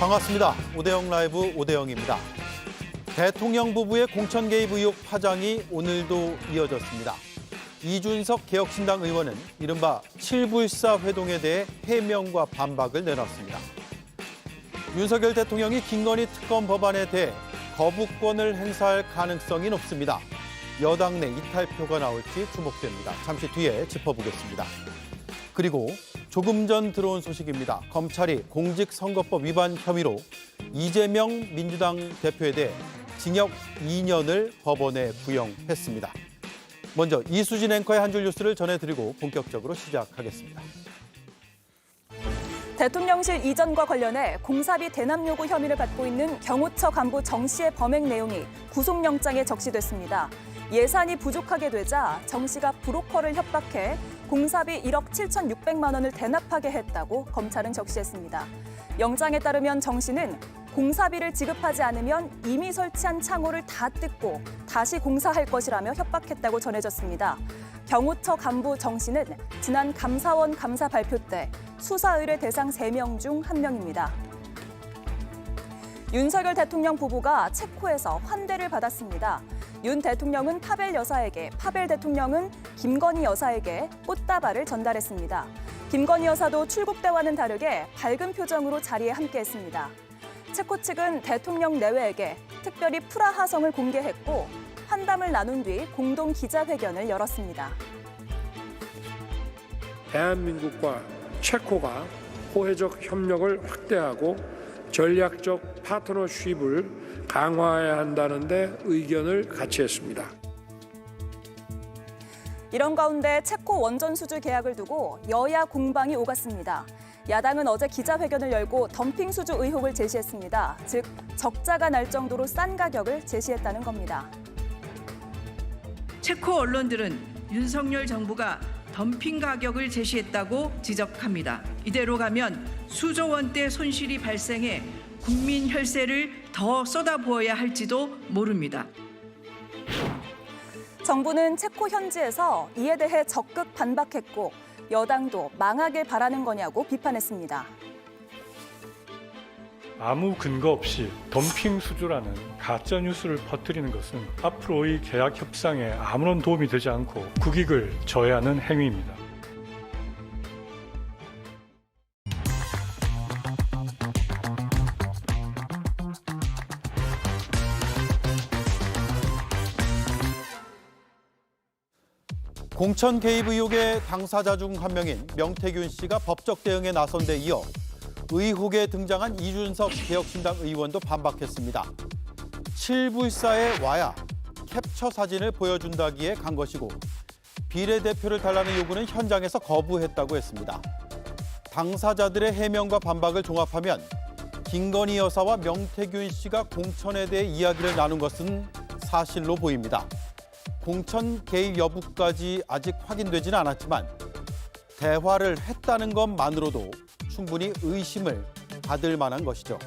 반갑습니다. 오대영 라이브 오대영입니다. 대통령 부부의 공천 개입 의혹 파장이 오늘도 이어졌습니다. 이준석 개혁신당 의원은 이른바 7불사 회동에 대해 해명과 반박을 내놨습니다. 윤석열 대통령이 김건희 특검 법안에 대해 거부권을 행사할 가능성이 높습니다. 여당 내 이탈표가 나올지 주목됩니다. 잠시 뒤에 짚어보겠습니다. 그리고 조금 전 들어온 소식입니다. 검찰이 공직선거법 위반 혐의로 이재명 민주당 대표에 대해 징역 2년을 법원에 구형했습니다. 먼저 이수진 앵커의 한 줄 뉴스를 전해드리고 본격적으로 시작하겠습니다. 대통령실 이전과 관련해 공사비 대납 요구 혐의를 받고 있는 경호처 간부 정 씨의 범행 내용이 구속영장에 적시됐습니다. 예산이 부족하게 되자 정 씨가 브로커를 협박해 공사비 1억 7,600만 원을 대납하게 했다고 검찰은 적시했습니다. 영장에 따르면 정 씨는 공사비를 지급하지 않으면 이미 설치한 창호를 다 뜯고 다시 공사할 것이라며 협박했다고 전해졌습니다. 경호처 간부 정 씨는 지난 감사원 감사 발표 때 수사 의뢰 대상 3명 중 1명입니다. 윤석열 대통령 부부가 체코에서 환대를 받았습니다. 윤 대통령은 파벨 여사에게, 파벨 대통령은 김건희 여사에게 꽃다발을 전달했습니다. 김건희 여사도 출국 때와는 다르게 밝은 표정으로 자리에 함께했습니다. 체코 측은 대통령 내외에게 특별히 프라하 성을 공개했고 환담을 나눈 뒤 공동 기자회견을 열었습니다. 대한민국과 체코가 호혜적 협력을 확대하고 전략적 파트너십을 강화해야 한다는 데 의견을 같이 했습니다. 이런 가운데 체코 원전 수주 계약을 두고 여야 공방이 오갔습니다. 야당은 어제 기자회견을 열고 덤핑 수주 의혹을 제시했습니다. 즉, 적자가 날 정도로 싼 가격을 제시했다는 겁니다. 체코 언론들은 윤석열 정부가 덤핑 가격을 제시했다고 지적합니다. 이대로 가면 수조 원대 손실이 발생해 국민 혈세를 더 쏟아부어야 할지도 모릅니다. 정부는 체코 현지에서 이에 대해 적극 반박했고 여당도 망하길 바라는 거냐고 비판했습니다. 아무 근거 없이 덤핑 수주라는 가짜 뉴스를 퍼뜨리는 것은 앞으로의 계약 협상에 아무런 도움이 되지 않고 국익을 저해하는 행위입니다. 공천 개입 의혹의 당사자 중 한 명인 명태균 씨가 법적 대응에 나선 데 이어 의혹에 등장한 이준석 개혁신당 의원도 반박했습니다. 7불사에 와야 캡처 사진을 보여준다기에 간 것이고 비례대표를 달라는 요구는 현장에서 거부했다고 했습니다. 당사자들의 해명과 반박을 종합하면 김건희 여사와 명태균 씨가 공천에 대해 이야기를 나눈 것은 사실로 보입니다. 공천 개입 여부까지 아직 확인되지는 않았지만 대화를 했다는 것만으로도 충분히 의심을 받을 만한 것이죠.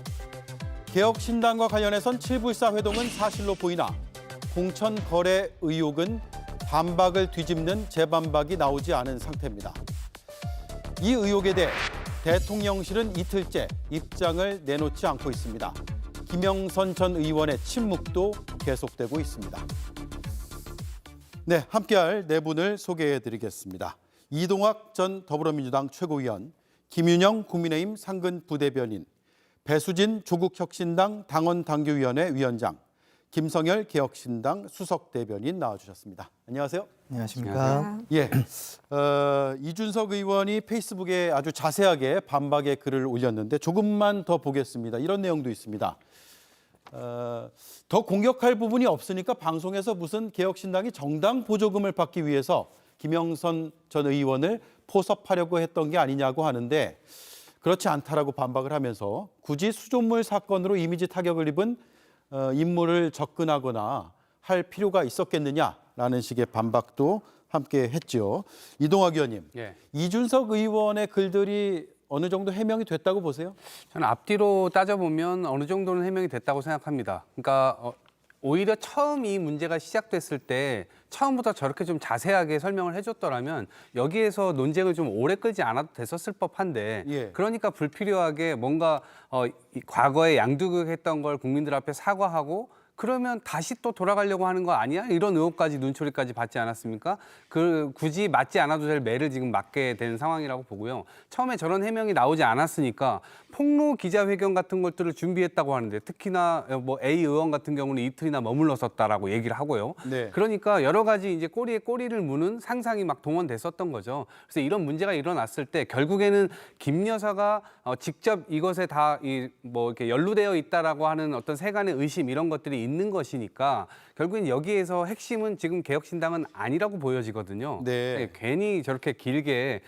개혁신당과 관련해선 7불사 회동은 사실로 보이나 공천 거래 의혹은 반박을 뒤집는 재반박이 나오지 않은 상태입니다. 이 의혹에 대해 대통령실은 이틀째 입장을 내놓지 않고 있습니다. 김영선 전 의원의 침묵도 계속되고 있습니다. 네, 함께할 네 분을 소개해드리겠습니다. 이동학 전 더불어민주당 최고위원, 김윤영 국민의힘 상근 부대변인, 배수진 조국혁신당 당원당규위원회 위원장, 김성열 개혁신당 수석대변인 나와주셨습니다. 안녕하세요. 안녕하십니까. 예, 이준석 의원이 페이스북에 아주 자세하게 반박의 글을 올렸는데 조금만 더 보겠습니다. 이런 내용도 있습니다. 더 공격할 부분이 없으니까 방송에서 무슨 개혁신당이 정당 보조금을 받기 위해서 김영선 전 의원을 포섭하려고 했던 게 아니냐고 하는데 그렇지 않다라고 반박을 하면서 굳이 수조물 사건으로 이미지 타격을 입은 인물을 접근하거나 할 필요가 있었겠느냐라는 식의 반박도 함께 했죠. 이동학 의원님, 이준석 의원의 글들이 어느 정도 해명이 됐다고 보세요? 저는 앞뒤로 따져보면 어느 정도는 해명이 됐다고 생각합니다. 그러니까 오히려 처음 이 문제가 시작됐을 때 처음부터 저렇게 좀 자세하게 설명을 해줬더라면 여기에서 논쟁을 좀 오래 끌지 않아도 됐었을 법한데 예. 그러니까 불필요하게 뭔가 이 과거에 양두극했던 걸 국민들 앞에 사과하고 그러면 다시 또 돌아가려고 하는 거 아니야? 이런 의혹까지 눈초리까지 받지 않았습니까? 굳이 맞지 않아도 될 매를 지금 맞게 된 상황이라고 보고요. 처음에 저런 해명이 나오지 않았으니까 폭로 기자회견 같은 것들을 준비했다고 하는데 특히나 뭐 A 의원 같은 경우는 이틀이나 머물렀었다라고 얘기를 하고요. 네. 그러니까 여러 가지 이제 꼬리에 꼬리를 무는 상상이 막 동원됐었던 거죠. 그래서 이런 문제가 일어났을 때 결국에는 김 여사가 직접 이것에 다 뭐 이렇게 연루되어 있다라고 하는 어떤 세간의 의심 이런 것들이 있는 것이니까 결국엔 여기에서 핵심은 지금 개혁신당은 아니라고 보여지거든요. 네. 괜히 저렇게 길게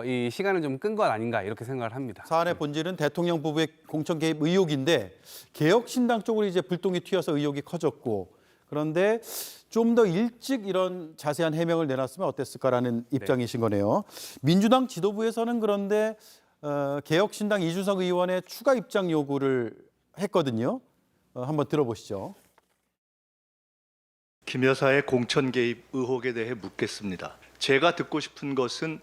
이 시간을 좀 끈 것 아닌가 이렇게 생각을 합니다. 사안의 본질은 대통령 부부의 공천 개입 의혹인데 개혁신당 쪽으로 이제 불똥이 튀어서 의혹이 커졌고 그런데 좀 더 일찍 이런 자세한 해명을 내놨으면 어땠을까라는 입장이신 거네요. 민주당 지도부에서는 그런데 개혁신당 이준석 의원의 추가 입장 요구를 했거든요. 한번 들어보시죠. 김 여사의 공천 개입 의혹에 대해 묻겠습니다. 제가 듣고 싶은 것은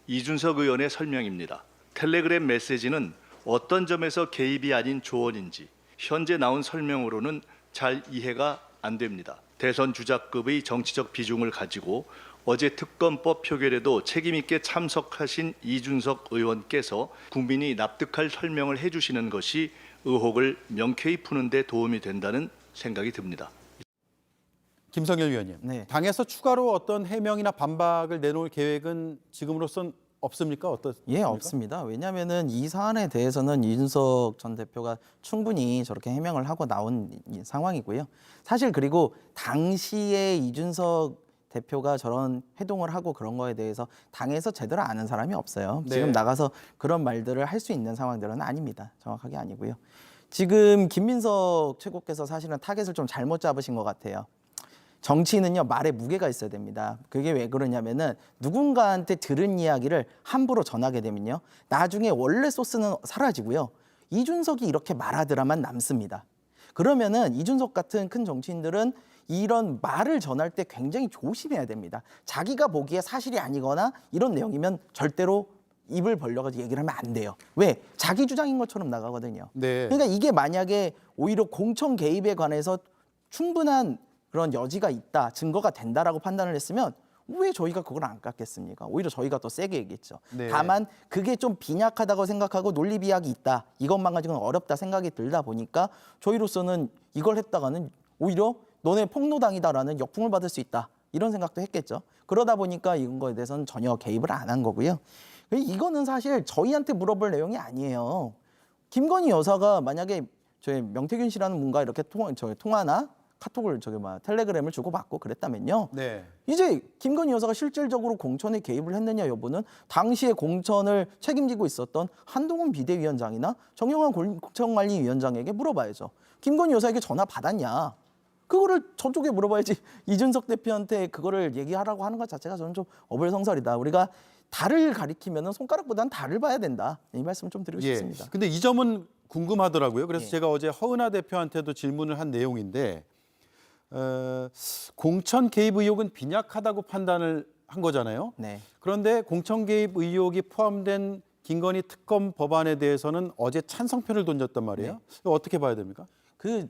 이준석 의원의 설명입니다. 텔레그램 메시지는 어떤 점에서 개입이 아닌 조언인지 현재 나온 설명으로는 잘 이해가 안 됩니다. 대선 주자급의 정치적 비중을 가지고 어제 특검법 표결에도 책임 있게 참석하신 이준석 의원께서 국민이 납득할 설명을 해주시는 것이 의혹을 명쾌히 푸는 데 도움이 된다는 생각이 듭니다. 김성열 위원님, 네. 당에서 추가로 어떤 해명이나 반박을 내놓을 계획은 지금으로선 없습니까? 어떻습니까? 예, 없습니다. 왜냐하면은 이 사안에 대해서는 이준석 전 대표가 충분히 저렇게 해명을 하고 나온 상황이고요. 사실 그리고 당시에 이준석 대표가 저런 해동을 하고 그런 거에 대해서 당에서 제대로 아는 사람이 없어요. 네. 지금 나가서 그런 말들을 할 수 있는 상황들은 아닙니다. 정확하게 아니고요. 지금 김민석 최고께서 사실은 타겟을 좀 잘못 잡으신 것 같아요. 정치는요, 말에 무게가 있어야 됩니다. 그게 왜 그러냐면은 누군가한테 들은 이야기를 함부로 전하게 되면요, 나중에 원래 소스는 사라지고요, 이준석이 이렇게 말하더라만 남습니다. 그러면은 이준석 같은 큰 정치인들은 이런 말을 전할 때 굉장히 조심해야 됩니다. 자기가 보기에 사실이 아니거나 이런 내용이면 절대로 입을 벌려가지고 얘기를 하면 안 돼요. 왜? 자기 주장인 것처럼 나가거든요. 네. 그러니까 이게 만약에 오히려 공천 개입에 관해서 충분한 그런 여지가 있다, 증거가 된다라고 판단을 했으면 왜 저희가 그걸 안 깎겠습니까? 오히려 저희가 더 세게 얘기했죠. 네. 다만 그게 좀 빈약하다고 생각하고 논리비약이 있다, 이것만 가지고는 어렵다 생각이 들다 보니까 저희로서는 이걸 했다가는 오히려 너네 폭로당이다라는 역풍을 받을 수 있다, 이런 생각도 했겠죠. 그러다 보니까 이런 거에 대해서는 전혀 개입을 안 한 거고요. 이거는 사실 저희한테 물어볼 내용이 아니에요. 김건희 여사가 만약에 저희 명태균 씨라는 분과 이렇게 통화나 카톡을 텔레그램을 주고받고 그랬다면요, 네. 이제 김건희 여사가 실질적으로 공천에 개입을 했느냐 여부는 당시에 공천을 책임지고 있었던 한동훈 비대위원장이나 정영환 공천관리위원장에게 물어봐야죠. 김건희 여사에게 전화 받았냐? 그거를 저쪽에 물어봐야지. 이준석 대표한테 그거를 얘기하라고 하는 것 자체가 저는 좀 어불성설이다. 우리가 달을 가리키면 손가락보다는 달을 봐야 된다, 이 말씀 좀 드리고 싶습니다. 근데 이 점은 궁금하더라고요. 그래서 예. 제가 어제 허은하 대표한테도 질문을 한 내용인데 공천 개입 의혹은 빈약하다고 판단을 한 거잖아요. 네. 그런데 공천 개입 의혹이 포함된 김건희 특검 법안에 대해서는 어제 찬성표를 던졌단 말이에요. 이거 어떻게 봐야 됩니까?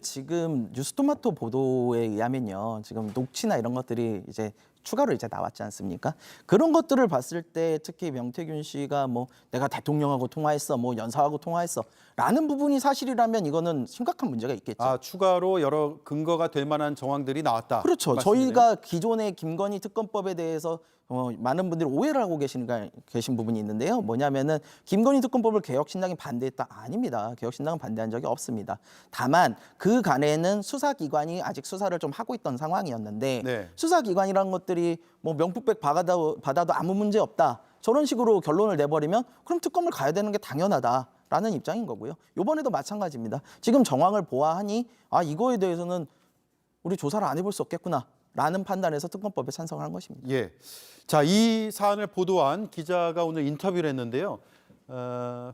지금 뉴스토마토 보도에 의하면요, 지금 녹취나 이런 것들이 이제 추가로 이제 나왔지 않습니까? 그런 것들을 봤을 때 특히 명태균 씨가 뭐 내가 대통령하고 통화했어, 뭐 연사하고 통화했어라는 부분이 사실이라면 이거는 심각한 문제가 있겠죠. 아, 추가로 여러 근거가 될 만한 정황들이 나왔다. 그렇죠. 말씀이네요. 저희가 기존의 김건희 특검법에 대해서 많은 분들이 오해를 하고 계신 부분이 있는데요. 뭐냐면은 김건희 특검법을 개혁신당이 반대했다? 아닙니다. 개혁신당은 반대한 적이 없습니다. 다만 그 간에는 수사기관이 아직 수사를 좀 하고 있던 상황이었는데 네. 수사기관이라는 것들이 뭐 명품백 받아도 아무 문제 없다, 저런 식으로 결론을 내버리면 그럼 특검을 가야 되는 게 당연하다라는 입장인 거고요. 이번에도 마찬가지입니다. 지금 정황을 보아하니 이거에 대해서는 우리 조사를 안 해볼 수 없겠구나라는 판단에서 특검법에 찬성을 한 것입니다. 예. 자, 이 사안을 보도한 기자가 오늘 인터뷰를 했는데요.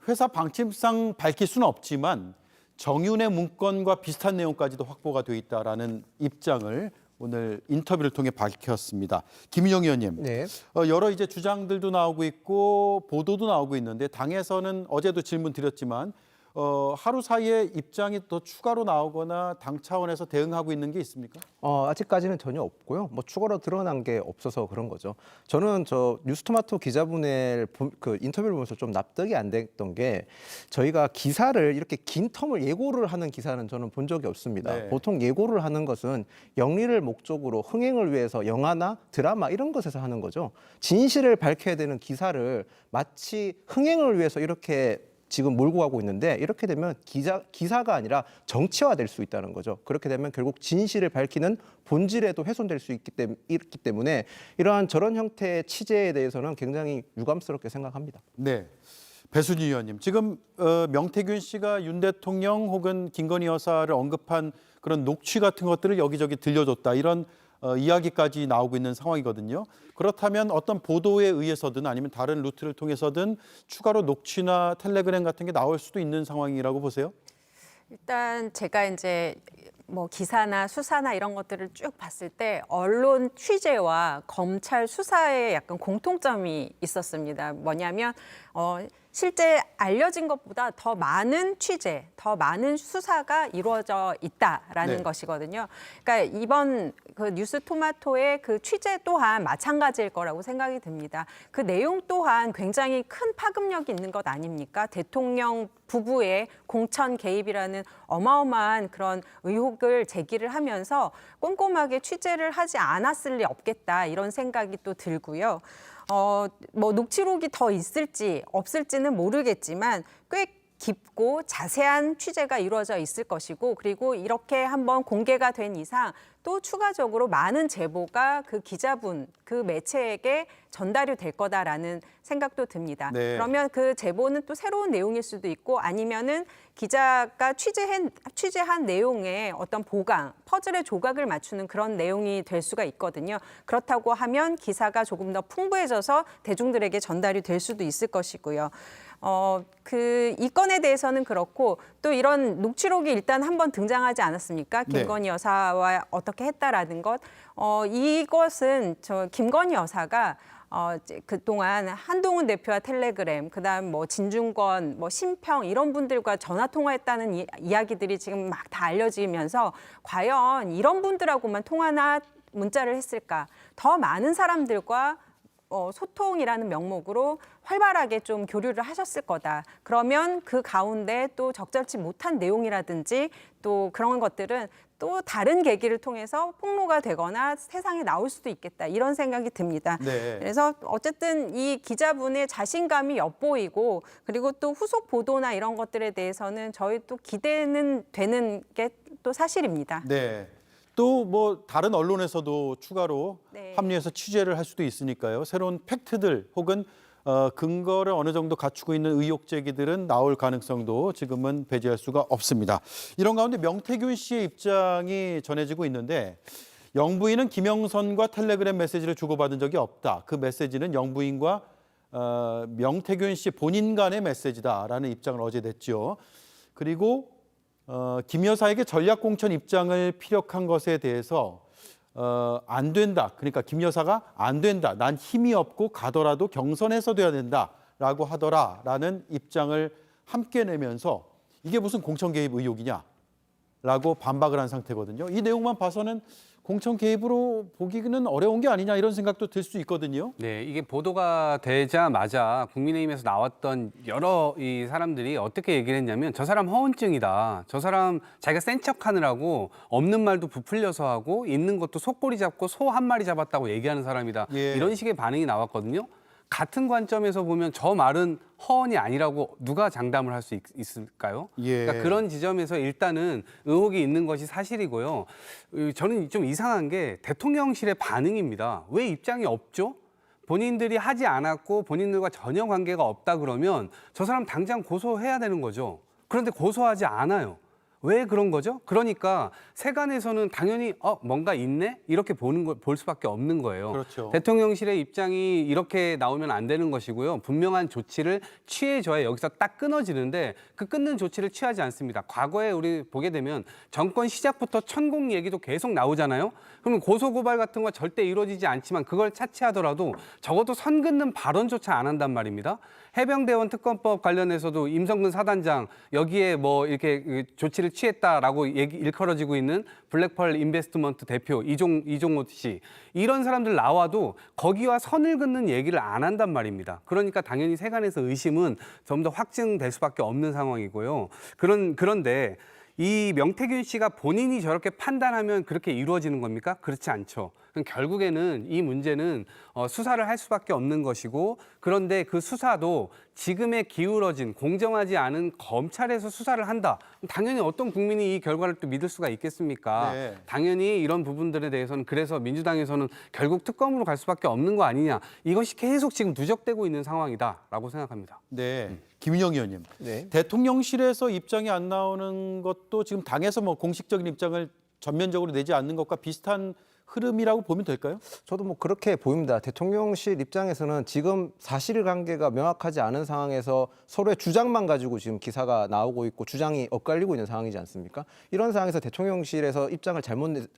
회사 방침상 밝힐 수는 없지만 정윤의 문건과 비슷한 내용까지도 확보가 돼 있다라는 입장을 오늘 인터뷰를 통해 밝혔습니다. 김윤영 의원님, 네. 여러 이제 주장들도 나오고 있고 보도도 나오고 있는데 당에서는 어제도 질문 드렸지만 하루 사이에 입장이 더 추가로 나오거나 당 차원에서 대응하고 있는 게 있습니까? 아직까지는 전혀 없고요. 뭐 추가로 드러난 게 없어서 그런 거죠. 저는 저 뉴스토마토 기자분의 그 인터뷰를 보면서 좀 납득이 안 됐던 게 저희가 기사를 이렇게 긴 텀을 예고를 하는 기사는 저는 본 적이 없습니다. 네. 보통 예고를 하는 것은 영리를 목적으로 흥행을 위해서 영화나 드라마 이런 것에서 하는 거죠. 진실을 밝혀야 되는 기사를 마치 흥행을 위해서 이렇게 지금 몰고 가고 있는데 이렇게 되면 기사가 아니라 정치화될 수 있다는 거죠. 그렇게 되면 결국 진실을 밝히는 본질에도 훼손될 수 있기 때문에 이러한 저런 형태의 취재에 대해서는 굉장히 유감스럽게 생각합니다. 네. 배순희 의원님, 지금 명태균 씨가 윤 대통령 혹은 김건희 여사를 언급한 그런 녹취 같은 것들을 여기저기 들려줬다 이런 이야기까지 나오고 있는 상황이거든요. 그렇다면 어떤 보도에 의해서든 아니면 다른 루트를 통해서든 추가로 녹취나 텔레그램 같은 게 나올 수도 있는 상황이라고 보세요? 일단 제가 이제 뭐 기사나 수사나 이런 것들을 쭉 봤을 때 언론 취재와 검찰 수사에 약간 공통점이 있었습니다. 뭐냐면 실제 알려진 것보다 더 많은 취재, 더 많은 수사가 이루어져 있다라는 네. 것이거든요. 그러니까 이번 그 뉴스토마토의 그 취재 또한 마찬가지일 거라고 생각이 듭니다. 그 내용 또한 굉장히 큰 파급력이 있는 것 아닙니까? 대통령 부부의 공천 개입이라는 어마어마한 그런 의혹을 제기를 하면서 꼼꼼하게 취재를 하지 않았을 리 없겠다 이런 생각이 또 들고요. 뭐 녹취록이 더 있을지 없을지는 모르겠지만 꽤 깊고 자세한 취재가 이루어져 있을 것이고 그리고 이렇게 한번 공개가 된 이상 또 추가적으로 많은 제보가 그 기자분, 그 매체에게 전달이 될 거다라는 생각도 듭니다. 네. 그러면 그 제보는 또 새로운 내용일 수도 있고 아니면은 기자가 취재한 내용에 어떤 보강, 퍼즐의 조각을 맞추는 그런 내용이 될 수가 있거든요. 그렇다고 하면 기사가 조금 더 풍부해져서 대중들에게 전달이 될 수도 있을 것이고요. 이 건에 대해서는 그렇고 또 이런 녹취록이 일단 한번 등장하지 않았습니까? 네. 김건희 여사와 어떻게 했다라는 것. 이것은 김건희 여사가 그동안 한동훈 대표와 텔레그램, 그다음 뭐 진중권, 뭐 심평 이런 분들과 전화 통화했다는 이야기들이 지금 막 다 알려지면서 과연 이런 분들하고만 통화나 문자를 했을까? 더 많은 사람들과 소통이라는 명목으로 활발하게 좀 교류를 하셨을 거다. 그러면 그 가운데 또 적절치 못한 내용이라든지 또 그런 것들은 또 다른 계기를 통해서 폭로가 되거나 세상에 나올 수도 있겠다. 이런 생각이 듭니다. 네. 그래서 어쨌든 이 기자분의 자신감이 엿보이고 그리고 또 후속 보도나 이런 것들에 대해서는 저희 또 기대는 되는 게 또 사실입니다. 네. 또 뭐 다른 언론에서도 추가로 네. 합류해서 취재를 할 수도 있으니까요. 새로운 팩트들 혹은 근거를 어느 정도 갖추고 있는 의혹 제기들은 나올 가능성도 지금은 배제할 수가 없습니다. 이런 가운데 명태균 씨의 입장이 전해지고 있는데 영부인은 김영선과 텔레그램 메시지를 주고받은 적이 없다. 그 메시지는 영부인과 명태균 씨 본인 간의 메시지다라는 입장을 어제 냈죠. 그리고 김 여사에게 전략공천 입장을 피력한 것에 대해서 안 된다. 그러니까 김 여사가 안 된다. 난 힘이 없고 가더라도 경선에서 돼야 된다라고 하더라라는 입장을 함께 내면서 이게 무슨 공천 개입 의혹이냐라고 반박을 한 상태거든요. 이 내용만 봐서는 공천 개입으로 보기는 어려운 게 아니냐 이런 생각도 들 수 있거든요. 네, 이게 보도가 되자마자 국민의힘에서 나왔던 여러 이 사람들이 어떻게 얘기를 했냐면 저 사람 허언증이다. 저 사람 자기가 센 척하느라고 없는 말도 부풀려서 하고 있는 것도 속꼬리 잡고 소 한 마리 잡았다고 얘기하는 사람이다. 예. 이런 식의 반응이 나왔거든요. 같은 관점에서 보면 저 말은 허언이 아니라고 누가 장담을 할 수 있을까요? 예. 그러니까 그런 지점에서 일단은 의혹이 있는 것이 사실이고요. 저는 좀 이상한 게 대통령실의 반응입니다. 왜 입장이 없죠? 본인들이 하지 않았고 본인들과 전혀 관계가 없다 그러면 저 사람 당장 고소해야 되는 거죠. 그런데 고소하지 않아요. 왜 그런 거죠? 그러니까 세간에서는 당연히 뭔가 있네? 이렇게 볼 수밖에 없는 거예요. 그렇죠. 대통령실의 입장이 이렇게 나오면 안 되는 것이고요. 분명한 조치를 취해줘야 여기서 딱 끊어지는데 그 끊는 조치를 취하지 않습니다. 과거에 우리 보게 되면 정권 시작부터 천공 얘기도 계속 나오잖아요. 그럼 고소고발 같은 거 절대 이루어지지 않지만 그걸 차치하더라도 적어도 선 긋는 발언조차 안 한단 말입니다. 해병대원 특검법 관련해서도 임성근 사단장 여기에 뭐 이렇게 조치를 취했다라고 일컬어지고 있는 블랙펄 인베스트먼트 대표 이종호 씨 이런 사람들 나와도 거기와 선을 긋는 얘기를 안 한단 말입니다. 그러니까 당연히 세간에서 의심은 좀 더 확증될 수밖에 없는 상황이고요. 그런데 이 명태균 씨가 본인이 저렇게 판단하면 그렇게 이루어지는 겁니까? 그렇지 않죠. 결국에는 이 문제는 수사를 할 수밖에 없는 것이고 그런데 그 수사도 지금에 기울어진 공정하지 않은 검찰에서 수사를 한다. 당연히 어떤 국민이 이 결과를 또 믿을 수가 있겠습니까? 네. 당연히 이런 부분들에 대해서는 그래서 민주당에서는 결국 특검으로 갈 수밖에 없는 거 아니냐. 이것이 계속 지금 누적되고 있는 상황이다라고 생각합니다. 네, 김인영 의원님. 네. 대통령실에서 입장이 안 나오는 것도 지금 당에서 뭐 공식적인 입장을 전면적으로 내지 않는 것과 비슷한 흐름이라고 보면 될까요? 저도 뭐 그렇게 보입니다. 대통령실 입장에서는 지금 사실관계가 명확하지 않은 상황에서 서로의 주장만 가지고 지금 기사가 나오고 있고 주장이 엇갈리고 있는 상황이지 않습니까? 이런 상황에서 대통령실에서 입장을 잘못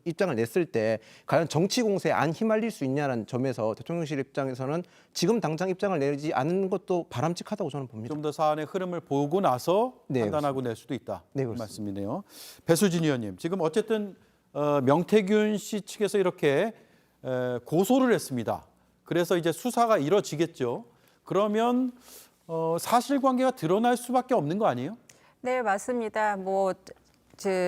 입장을 냈을 때 과연 정치 공세에 안 휘말릴 수 있냐는 점에서 대통령실 입장에서는 지금 당장 입장을 내지 않는 것도 바람직하다고 저는 봅니다. 좀 더 사안의 흐름을 보고 나서 네, 판단하고 낼 수도 있다. 네, 그 그렇습니다. 말씀이네요. 배수진 의원님, 지금 어쨌든 명태균 씨 측에서 이렇게 고소를 했습니다. 그래서 이제 수사가 이뤄지겠죠. 그러면 사실관계가 드러날 수밖에 없는 거 아니에요? 네, 맞습니다.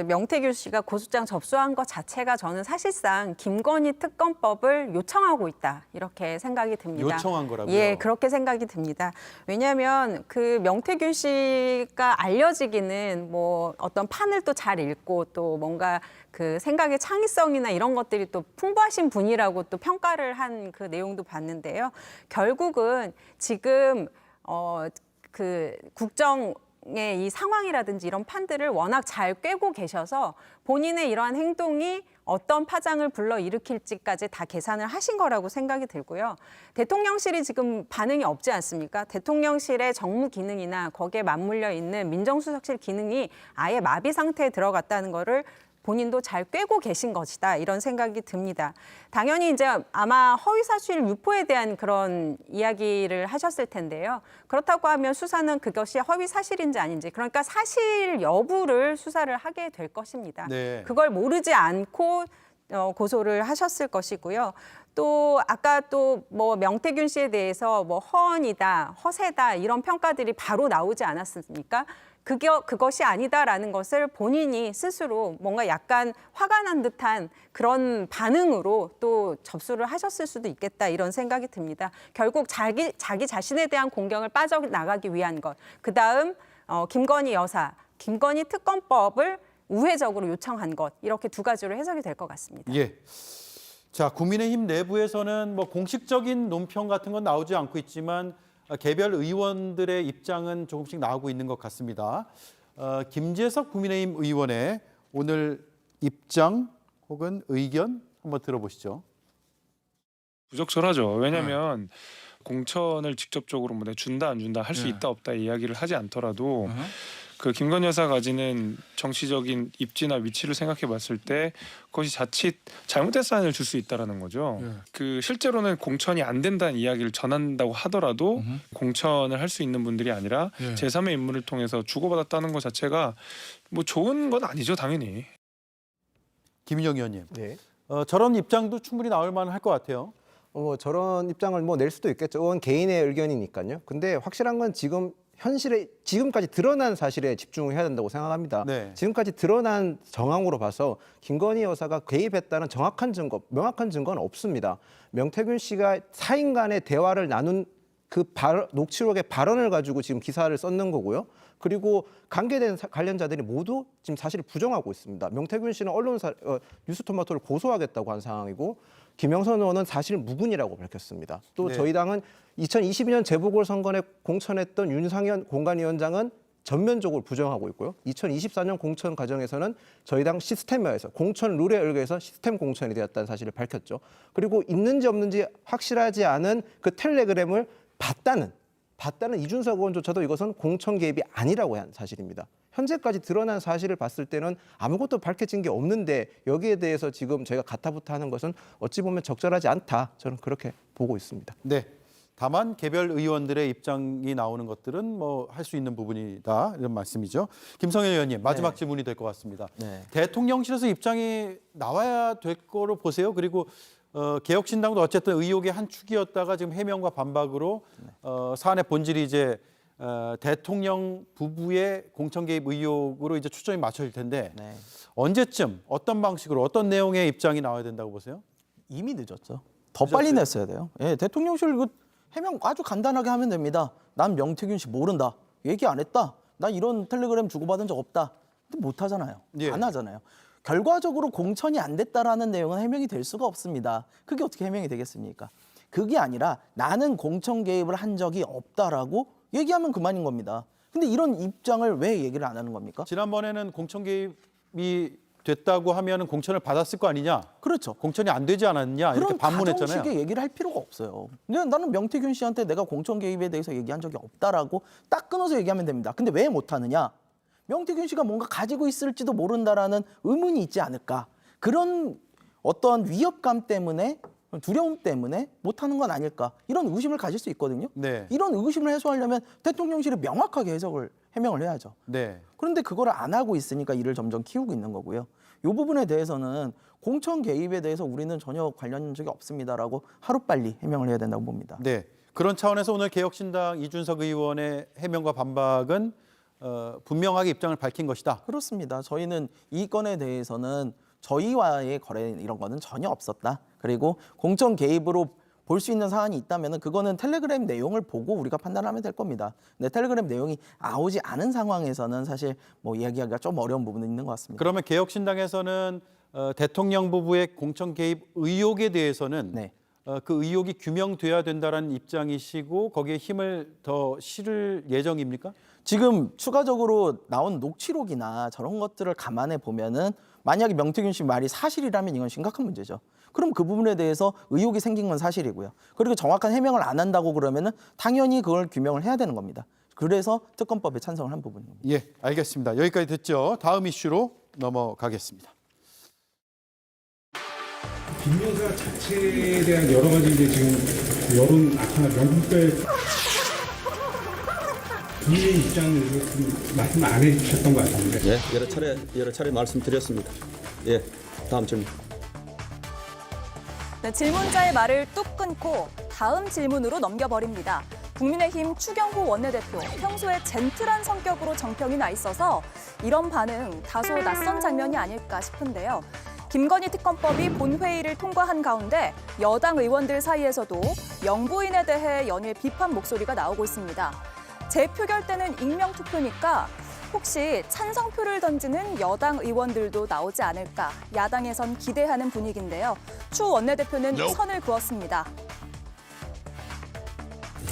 명태균 씨가 고소장 접수한 것 자체가 저는 사실상 김건희 특검법을 요청하고 있다 이렇게 생각이 듭니다. 요청한 거라고요? 예, 그렇게 생각이 듭니다. 왜냐하면 그 명태균 씨가 알려지기는 뭐 어떤 판을 또 잘 읽고 또 뭔가 그 생각의 창의성이나 이런 것들이 또 풍부하신 분이라고 또 평가를 한 그 내용도 봤는데요. 결국은 지금 그 국정 이 상황이라든지 이런 판들을 워낙 잘 꿰고 계셔서 본인의 이러한 행동이 어떤 파장을 불러일으킬지까지 다 계산을 하신 거라고 생각이 들고요. 대통령실이 지금 반응이 없지 않습니까? 대통령실의 정무 기능이나 거기에 맞물려 있는 민정수석실 기능이 아예 마비 상태에 들어갔다는 거를 본인도 잘 꿰고 계신 것이다 이런 생각이 듭니다. 당연히 이제 아마 허위사실 유포에 대한 그런 이야기를 하셨을 텐데요. 그렇다고 하면 수사는 그것이 허위사실인지 아닌지 그러니까 사실 여부를 수사를 하게 될 것입니다. 네. 그걸 모르지 않고 고소를 하셨을 것이고요. 또 아까 또 뭐 명태균 씨에 대해서 뭐 허언이다, 허세다 이런 평가들이 바로 나오지 않았습니까? 그것이 아니다라는 것을 본인이 스스로 뭔가 약간 화가 난 듯한 그런 반응으로 또 접수를 하셨을 수도 있겠다 이런 생각이 듭니다. 결국 자기 자신에 대한 공경을 빠져나가기 위한 것. 그다음 김건희 여사, 김건희 특검법을 우회적으로 요청한 것. 이렇게 두 가지로 해석이 될 것 같습니다. 예. 자, 국민의힘 내부에서는 뭐 공식적인 논평 같은 건 나오지 않고 있지만 개별 의원들의 입장은 조금씩 나오고 있는 것 같습니다. 김재석 국민의힘 의원의 오늘 입장 혹은 의견 한번 들어보시죠. 부적절하죠. 왜냐하면 공천을 직접적으로 뭐 준다 안 준다 할 수 있다 없다 이야기를 하지 않더라도 그 김건희 여사가 가지는 정치적인 입지나 위치를 생각해 봤을 때 그것이 자칫 잘못된 사인을 줄 수 있다라는 거죠. 그 실제로는 공천이 안 된다는 이야기를 전한다고 하더라도 공천을 할 수 있는 분들이 아니라 제3의 인물을 통해서 주고받았다는 것 자체가 뭐 좋은 건 아니죠, 당연히. 김인영 의원님, 네. 저런 입장도 충분히 나올 만할 것 같아요. 저런 입장을 뭐 낼 수도 있겠죠. 그건 개인의 의견이니까요. 근데 확실한 건 지금 현실에 지금까지 드러난 사실에 집중해야 된다고 생각합니다. 네. 지금까지 드러난 정황으로 봐서 김건희 여사가 개입했다는 정확한 증거, 명확한 증거는 없습니다. 명태균 씨가 사인 간의 대화를 나눈 그 녹취록의 발언을 가지고 지금 기사를 썼는 거고요. 그리고 관계된 관련자들이 모두 지금 사실을 부정하고 있습니다. 명태균 씨는 언론사 뉴스토마토를 고소하겠다고 한 상황이고 김영선 의원은 사실 무근이라고 밝혔습니다. 또 네. 저희 당은 2022년 재보궐선거에 공천했던 윤상현 공관위원장은 전면적으로 부정하고 있고요. 2024년 공천 과정에서는 저희 당 시스템화에서 공천 룰에 의해서 시스템 공천이 되었다는 사실을 밝혔죠. 그리고 있는지 없는지 확실하지 않은 그 텔레그램을 봤다는 이준석 의원조차도 이것은 공천 개입이 아니라고 한 사실입니다. 현재까지 드러난 사실을 봤을 때는 아무것도 밝혀진 게 없는데 여기에 대해서 지금 저희가 가타부타 하는 것은 어찌 보면 적절하지 않다. 저는 그렇게 보고 있습니다. 네. 다만 개별 의원들의 입장이 나오는 것들은 뭐 할 수 있는 부분이다 이런 말씀이죠. 김성현 의원님 마지막 질문이 될 것 같습니다. 네. 대통령실에서 입장이 나와야 될 거로 보세요. 그리고 개혁신당도 어쨌든 의혹의 한 축이었다가 지금 해명과 반박으로 사안의 본질이 이제 대통령 부부의 공천 개입 의혹으로 이제 초점이 맞춰질 텐데 네. 언제쯤 어떤 방식으로 어떤 내용의 입장이 나와야 된다고 보세요? 이미 늦었죠. 더 빨리 냈어야 돼요. 예, 대통령실 그 해명 아주 간단하게 하면 됩니다. 난 명태균 씨 모른다. 얘기 안 했다. 나 이런 텔레그램 주고받은 적 없다. 근데 못 하잖아요. 예. 안 하잖아요. 결과적으로 공천이 안 됐다라는 내용은 해명이 될 수가 없습니다. 그게 어떻게 해명이 되겠습니까? 그게 아니라 나는 공천 개입을 한 적이 없다라고 얘기하면 그만인 겁니다. 근데 이런 입장을 왜 얘기를 안 하는 겁니까? 지난번에는 공천 개입이 됐다고 하면 공천을 받았을 거 아니냐? 그렇죠. 공천이 안 되지 않았냐? 이렇게 그런 반문했잖아요. 가정식의 얘기를 할 필요가 없어요. 근데 나는 명태균 씨한테 내가 공천 개입에 대해서 얘기한 적이 없다라고 딱 끊어서 얘기하면 됩니다. 근데 왜 못하느냐? 명태균 씨가 뭔가 가지고 있을지도 모른다라는 의문이 있지 않을까? 그런 어떤 위협감 때문에 두려움 때문에 못하는 건 아닐까? 이런 의심을 가질 수 있거든요. 네. 이런 의심을 해소하려면 대통령실이 명확하게 해명을 해야죠. 네. 그런데 그걸 안 하고 있으니까 이를 점점 키우고 있는 거고요. 이 부분에 대해서는 공천 개입에 대해서 우리는 전혀 관련 적이 없습니다라고 하루빨리 해명을 해야 된다고 봅니다. 네. 그런 차원에서 오늘 개혁신당 이준석 의원의 해명과 반박은 분명하게 입장을 밝힌 것이다. 그렇습니다. 저희는 이 건에 대해서는 저희와의 거래 이런 거는 전혀 없었다. 그리고 공천 개입으로 볼 수 있는 사안이 있다면 그거는 텔레그램 내용을 보고 우리가 판단하면 될 겁니다. 근데 텔레그램 내용이 나오지 않은 상황에서는 사실 뭐 이야기하기가 좀 어려운 부분은 있는 것 같습니다. 그러면 개혁신당에서는 대통령 부부의 공천 개입 의혹에 대해서는 네. 그 의혹이 규명돼야 된다는 입장이시고 거기에 힘을 더 실을 예정입니까? 지금 추가적으로 나온 녹취록이나 저런 것들을 감안해 보면은 만약에 명태균 씨 말이 사실이라면 이건 심각한 문제죠. 그럼 그 부분에 대해서 의혹이 생긴 건 사실이고요. 그리고 정확한 해명을 안 한다고 그러면은 당연히 그걸 규명을 해야 되는 겁니다. 그래서 특검법에 찬성을 한 부분입니다. 예, 알겠습니다. 여기까지 듣죠. 다음 이슈로 넘어가겠습니다. 김 여사 자체에 대한 여러 가지 이제 지금 여론 나타나 명분별 국민의 입장을 좀 말씀 안 해주셨던 것 같은데. 네, 여러 차례 말씀드렸습니다. 예, 다음 질문. 네, 질문자의 말을 뚝 끊고 다음 질문으로 넘겨버립니다. 국민의힘 추경호 원내대표, 평소에 젠틀한 성격으로 정평이 나 있어서 이런 반응 다소 낯선 장면이 아닐까 싶은데요. 김건희 특검법이 본회의를 통과한 가운데 여당 의원들 사이에서도 영부인에 대해 연일 비판 목소리가 나오고 있습니다. 재표결 때는 익명투표니까 혹시 찬성표를 던지는 여당 의원들도 나오지 않을까 야당에선 기대하는 분위기인데요. 추 원내대표는 선을 그었습니다.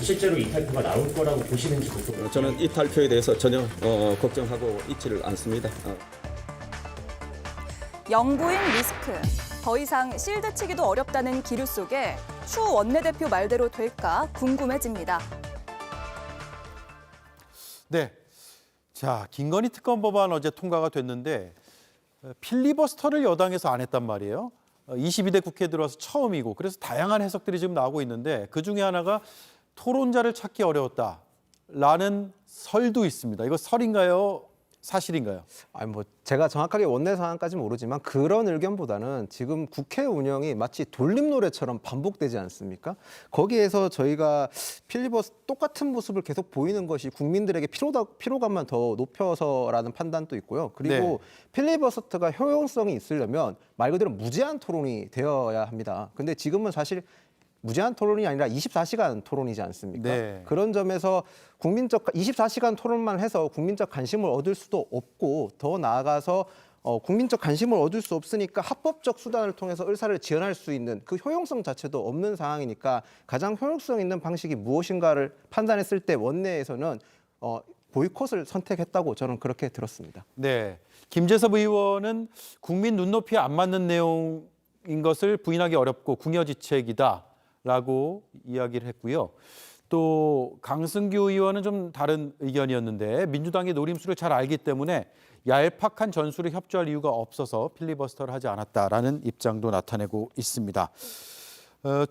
실제로 이탈표가 나올 거라고 보시는지도. 저는 이탈표에 대해서 전혀 걱정하고 있지를 않습니다. 영부인 리스크. 더 이상 실드치기도 어렵다는 기류 속에 추 원내대표 말대로 될까 궁금해집니다. 네. 자, 김건희 특검 법안 어제 통과가 됐는데 필리버스터를 여당에서 안 했단 말이에요. 22대 국회에 들어와서 처음이고 그래서 다양한 해석들이 지금 나오고 있는데 그중에 하나가 토론자를 찾기 어려웠다라는 설도 있습니다. 이거 설인가요? 사실인가요? 아니 뭐 제가 정확하게 원내 상황까지는 모르지만 그런 의견보다는 지금 국회 운영이 마치 돌림 노래처럼 반복되지 않습니까? 거기에서 저희가 필리버스 똑같은 모습을 계속 보이는 것이 국민들에게 피로감만 더 높여서라는 판단도 있고요. 그리고 네. 필리버스터가 효용성이 있으려면 말 그대로 무제한 토론이 되어야 합니다. 근데 지금은 사실 무제한 토론이 아니라 24시간 토론이지 않습니까? 네. 그런 점에서 24시간 토론만 해서 국민적 관심을 얻을 수도 없고 더 나아가서 국민적 관심을 얻을 수 없으니까 합법적 수단을 통해서 의사를 지원할 수 있는 그 효용성 자체도 없는 상황이니까 가장 효용성 있는 방식이 무엇인가를 판단했을 때 원내에서는 보이콧을 선택했다고 저는 그렇게 들었습니다. 네. 김재섭 의원은 국민 눈높이에 안 맞는 내용인 것을 부인하기 어렵고 궁여지책이다라고 이야기를 했고요. 또 강승규 의원은 좀 다른 의견이었는데 민주당이 노림수를 잘 알기 때문에 얄팍한 전술에 협조할 이유가 없어서 필리버스터를 하지 않았다라는 입장도 나타내고 있습니다.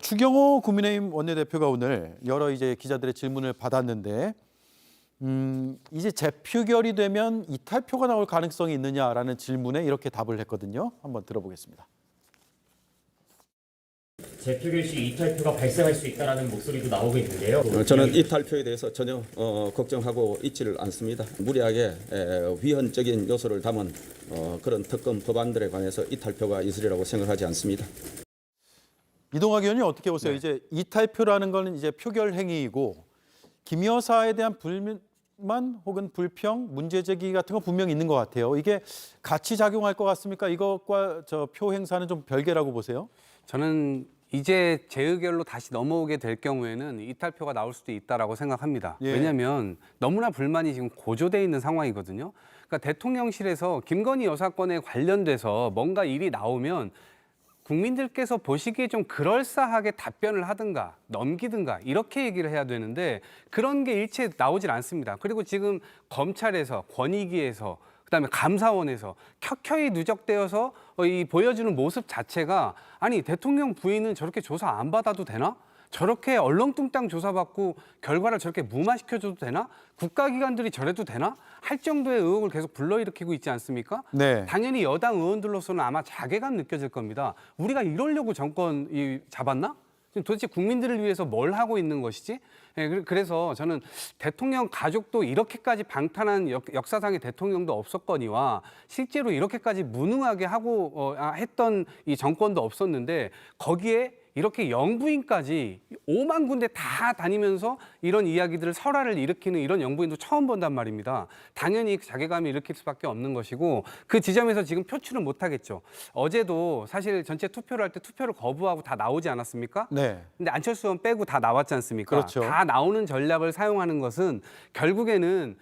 추경호 국민의힘 원내대표가 오늘 여러 이제 기자들의 질문을 받았는데 이제 재표결이 되면 이탈표가 나올 가능성이 있느냐라는 질문에 이렇게 답을 했거든요. 한번 들어보겠습니다. 재표결 시 이탈표가 발생할 수 있다는 목소리도 나오고 있는데요. 저는 이탈표에 대해서 전혀 걱정하고 있지를 않습니다. 무리하게 위헌적인 요소를 담은 그런 특검 법안들에 관해서 이탈표가 있으리라고 생각하지 않습니다. 이동학 의원님 어떻게 보세요? 네. 이제 이탈표라는 거는 이제 표결 행위이고 김 여사에 대한 불만 혹은 불평, 문제 제기 같은 거 분명히 있는 것 같아요. 이게 같이 작용할 것 같습니까? 이것과 저 표 행사는 좀 별개라고 보세요? 저는 이제 재의결로 다시 넘어오게 될 경우에는 이탈표가 나올 수도 있다라고 생각합니다. 예. 왜냐하면 너무나 불만이 지금 고조돼 있는 상황이거든요. 그러니까 대통령실에서 김건희 여사 건에 관련돼서 뭔가 일이 나오면 국민들께서 보시기에 좀 그럴싸하게 답변을 하든가 넘기든가 이렇게 얘기를 해야 되는데 그런 게 일체 나오질 않습니다. 그리고 지금 검찰에서 권익위에서 그다음에 감사원에서 켜켜이 누적되어서 이 보여주는 모습 자체가 아니 대통령 부인은 저렇게 조사 안 받아도 되나? 저렇게 얼렁뚱땅 조사받고 결과를 저렇게 무마시켜줘도 되나? 국가기관들이 저래도 되나? 할 정도의 의혹을 계속 불러일으키고 있지 않습니까? 네. 당연히 여당 의원들로서는 아마 자괴감 느껴질 겁니다. 우리가 이러려고 정권 잡았나? 지금 도대체 국민들을 위해서 뭘 하고 있는 것이지? 그래서 저는 대통령 가족도 이렇게까지 방탄한 역사상의 대통령도 없었거니와 실제로 이렇게까지 무능하게 하고 했던 이 정권도 없었는데 거기에 이렇게 영부인까지 5만 군데 다 다니면서 이런 이야기들을 설화를 일으키는 이런 영부인도 처음 본단 말입니다. 당연히 자괴감이 일으킬 수밖에 없는 것이고 그 지점에서 지금 표출은 못하겠죠. 어제도 사실 전체 투표를 할 때 투표를 거부하고 다 나오지 않았습니까? 네. 근데 안철수 의원 빼고 다 나왔지 않습니까? 그렇죠. 다 나오는 전략을 사용하는 것은 결국에는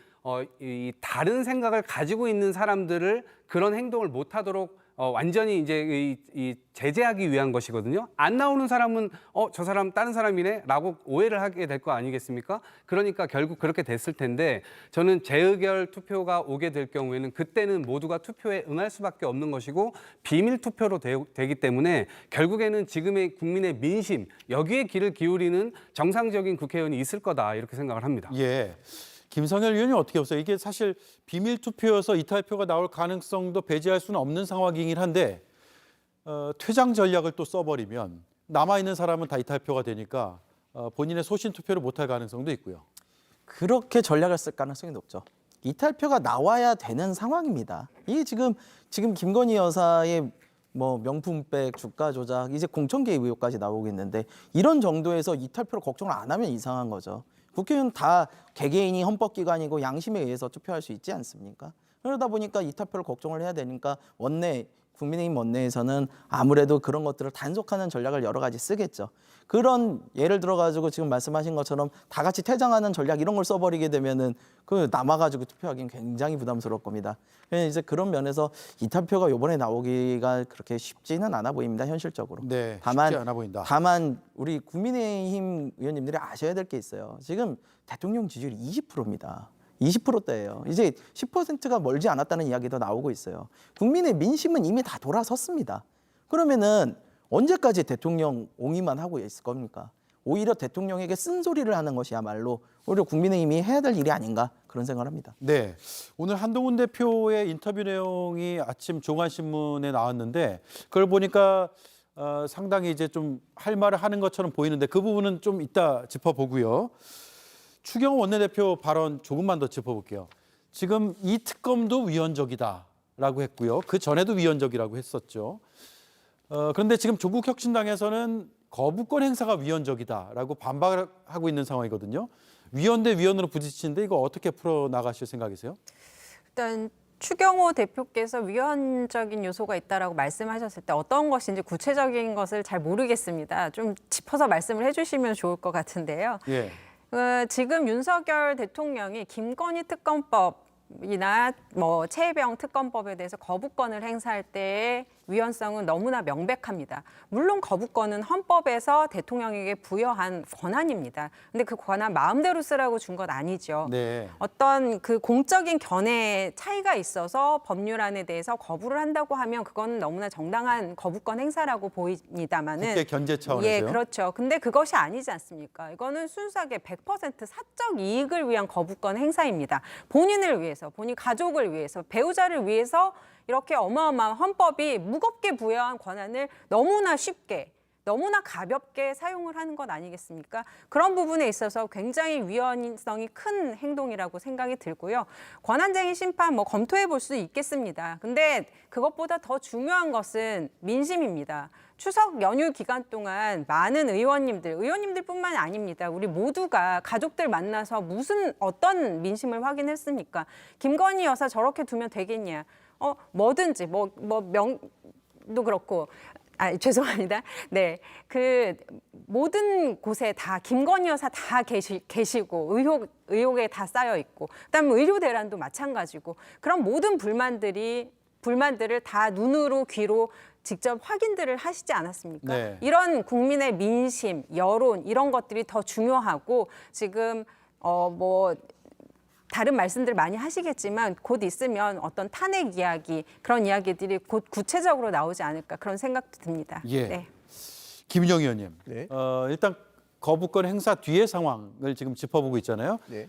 이 다른 생각을 가지고 있는 사람들을 그런 행동을 못하도록 완전히 이제 이 제재하기 위한 것이거든요. 안 나오는 사람은 저 사람 다른 사람이네라고 오해를 하게 될 거 아니겠습니까? 그러니까 결국 그렇게 됐을 텐데 저는 재의결 투표가 오게 될 경우에는 그때는 모두가 투표에 응할 수밖에 없는 것이고 비밀 투표로 되기 때문에 결국에는 지금의 국민의 민심 여기에 귀를 기울이는 정상적인 국회의원이 있을 거다 이렇게 생각을 합니다. 예. 김성열 의원님 어떻게 보세요? 이게 사실 비밀 투표여서 이탈표가 나올 가능성도 배제할 수는 없는 상황이긴 한데 퇴장 전략을 또 써버리면 남아있는 사람은 다 이탈표가 되니까 본인의 소신 투표를 못할 가능성도 있고요. 그렇게 전략을 쓸 가능성이 높죠. 이탈표가 나와야 되는 상황입니다. 이게 지금 김건희 여사의 뭐 명품백, 주가 조작, 이제 공천 개입 의혹까지 나오고 있는데 이런 정도에서 이탈표를 걱정을 안 하면 이상한 거죠. 국회의원 다 개개인이 헌법기관이고 양심에 의해서 투표할 수 있지 않습니까? 그러다 보니까 이탈표를 걱정을 해야 되니까 국민의힘 원내에서는 아무래도 그런 것들을 단속하는 전략을 여러 가지 쓰겠죠. 그런 예를 들어가지고 지금 말씀하신 것처럼 다 같이 퇴장하는 전략 이런 걸 써버리게 되면은 그 남아가지고 투표하기는 굉장히 부담스러울 겁니다. 그래서 이제 그런 면에서 이탈표가 이번에 나오기가 그렇게 쉽지는 않아 보입니다, 현실적으로. 네, 쉽지 않아 보인다. 다만 우리 국민의힘 의원님들이 아셔야 될 게 있어요. 지금 대통령 지지율이 20%입니다. 20%대예요. 이제 10%가 멀지 않았다는 이야기도 나오고 있어요. 국민의 민심은 이미 다 돌아섰습니다. 그러면은 언제까지 대통령 옹의만 하고 있을 겁니까? 오히려 대통령에게 쓴소리를 하는 것이야말로 오히려 국민의힘이 해야 될 일이 아닌가 그런 생각을 합니다. 네, 오늘 한동훈 대표의 인터뷰 내용이 아침 종안신문에 나왔는데 그걸 보니까 상당히 이제 좀 할 말을 하는 것처럼 보이는데 그 부분은 좀 이따 짚어보고요. 추경호 원내대표 발언 조금만 더 짚어볼게요. 지금 이 특검도 위헌적이다라고 했고요. 그 전에도 위헌적이라고 했었죠. 그런데 지금 조국혁신당에서는 거부권 행사가 위헌적이다라고 반박하고 있는 상황이거든요. 위헌 대 위헌으로 부딪히는데 이거 어떻게 풀어나가실 생각이세요? 일단 추경호 대표께서 위헌적인 요소가 있다라고 말씀하셨을 때 어떤 것인지 구체적인 것을 잘 모르겠습니다. 좀 짚어서 말씀을 해주시면 좋을 것 같은데요. 예. 지금 윤석열 대통령이 김건희 특검법이나 뭐 최혜병 특검법에 대해서 거부권을 행사할 때의 위헌성은 너무나 명백합니다. 물론 거부권은 헌법에서 대통령에게 부여한 권한입니다. 근데 그 권한 마음대로 쓰라고 준 것 아니죠. 네. 어떤 그 공적인 견해 차이가 있어서 법률안에 대해서 거부를 한다고 하면 그건 너무나 정당한 거부권 행사라고 보입니다만은 국회 견제 차원에서요? 예, 그렇죠. 근데 그것이 아니지 않습니까? 이거는 순수하게 100% 사적 이익을 위한 거부권 행사입니다. 본인을 위해서, 본인 가족을 위해서, 배우자를 위해서 이렇게 어마어마한 헌법이 무겁게 부여한 권한을 너무나 쉽게, 너무나 가볍게 사용을 하는 것 아니겠습니까? 그런 부분에 있어서 굉장히 위헌성이 큰 행동이라고 생각이 들고요. 권한쟁의 심판 뭐 검토해 볼 수 있겠습니다. 근데 그것보다 더 중요한 것은 민심입니다. 추석 연휴 기간 동안 많은 의원님들뿐만 아닙니다. 우리 모두가 가족들 만나서 어떤 민심을 확인했습니까? 김건희 여사 저렇게 두면 되겠냐? 뭐든지 명도 그렇고 죄송합니다. 네, 그 모든 곳에 다 김건희 여사 다 계시고 의혹에 다 쌓여 있고, 그다음에 의료 대란도 마찬가지고 그런 모든 불만들을 다 눈으로 귀로 직접 확인들을 하시지 않았습니까? 네. 이런 국민의 민심, 여론 이런 것들이 더 중요하고 지금 다른 말씀들 많이 하시겠지만 곧 있으면 어떤 탄핵 이야기 그런 이야기들이 곧 구체적으로 나오지 않을까 그런 생각도 듭니다. 예. 네. 김인영 의원님, 네. 일단 거부권 행사 뒤의 상황을 지금 짚어보고 있잖아요. 네.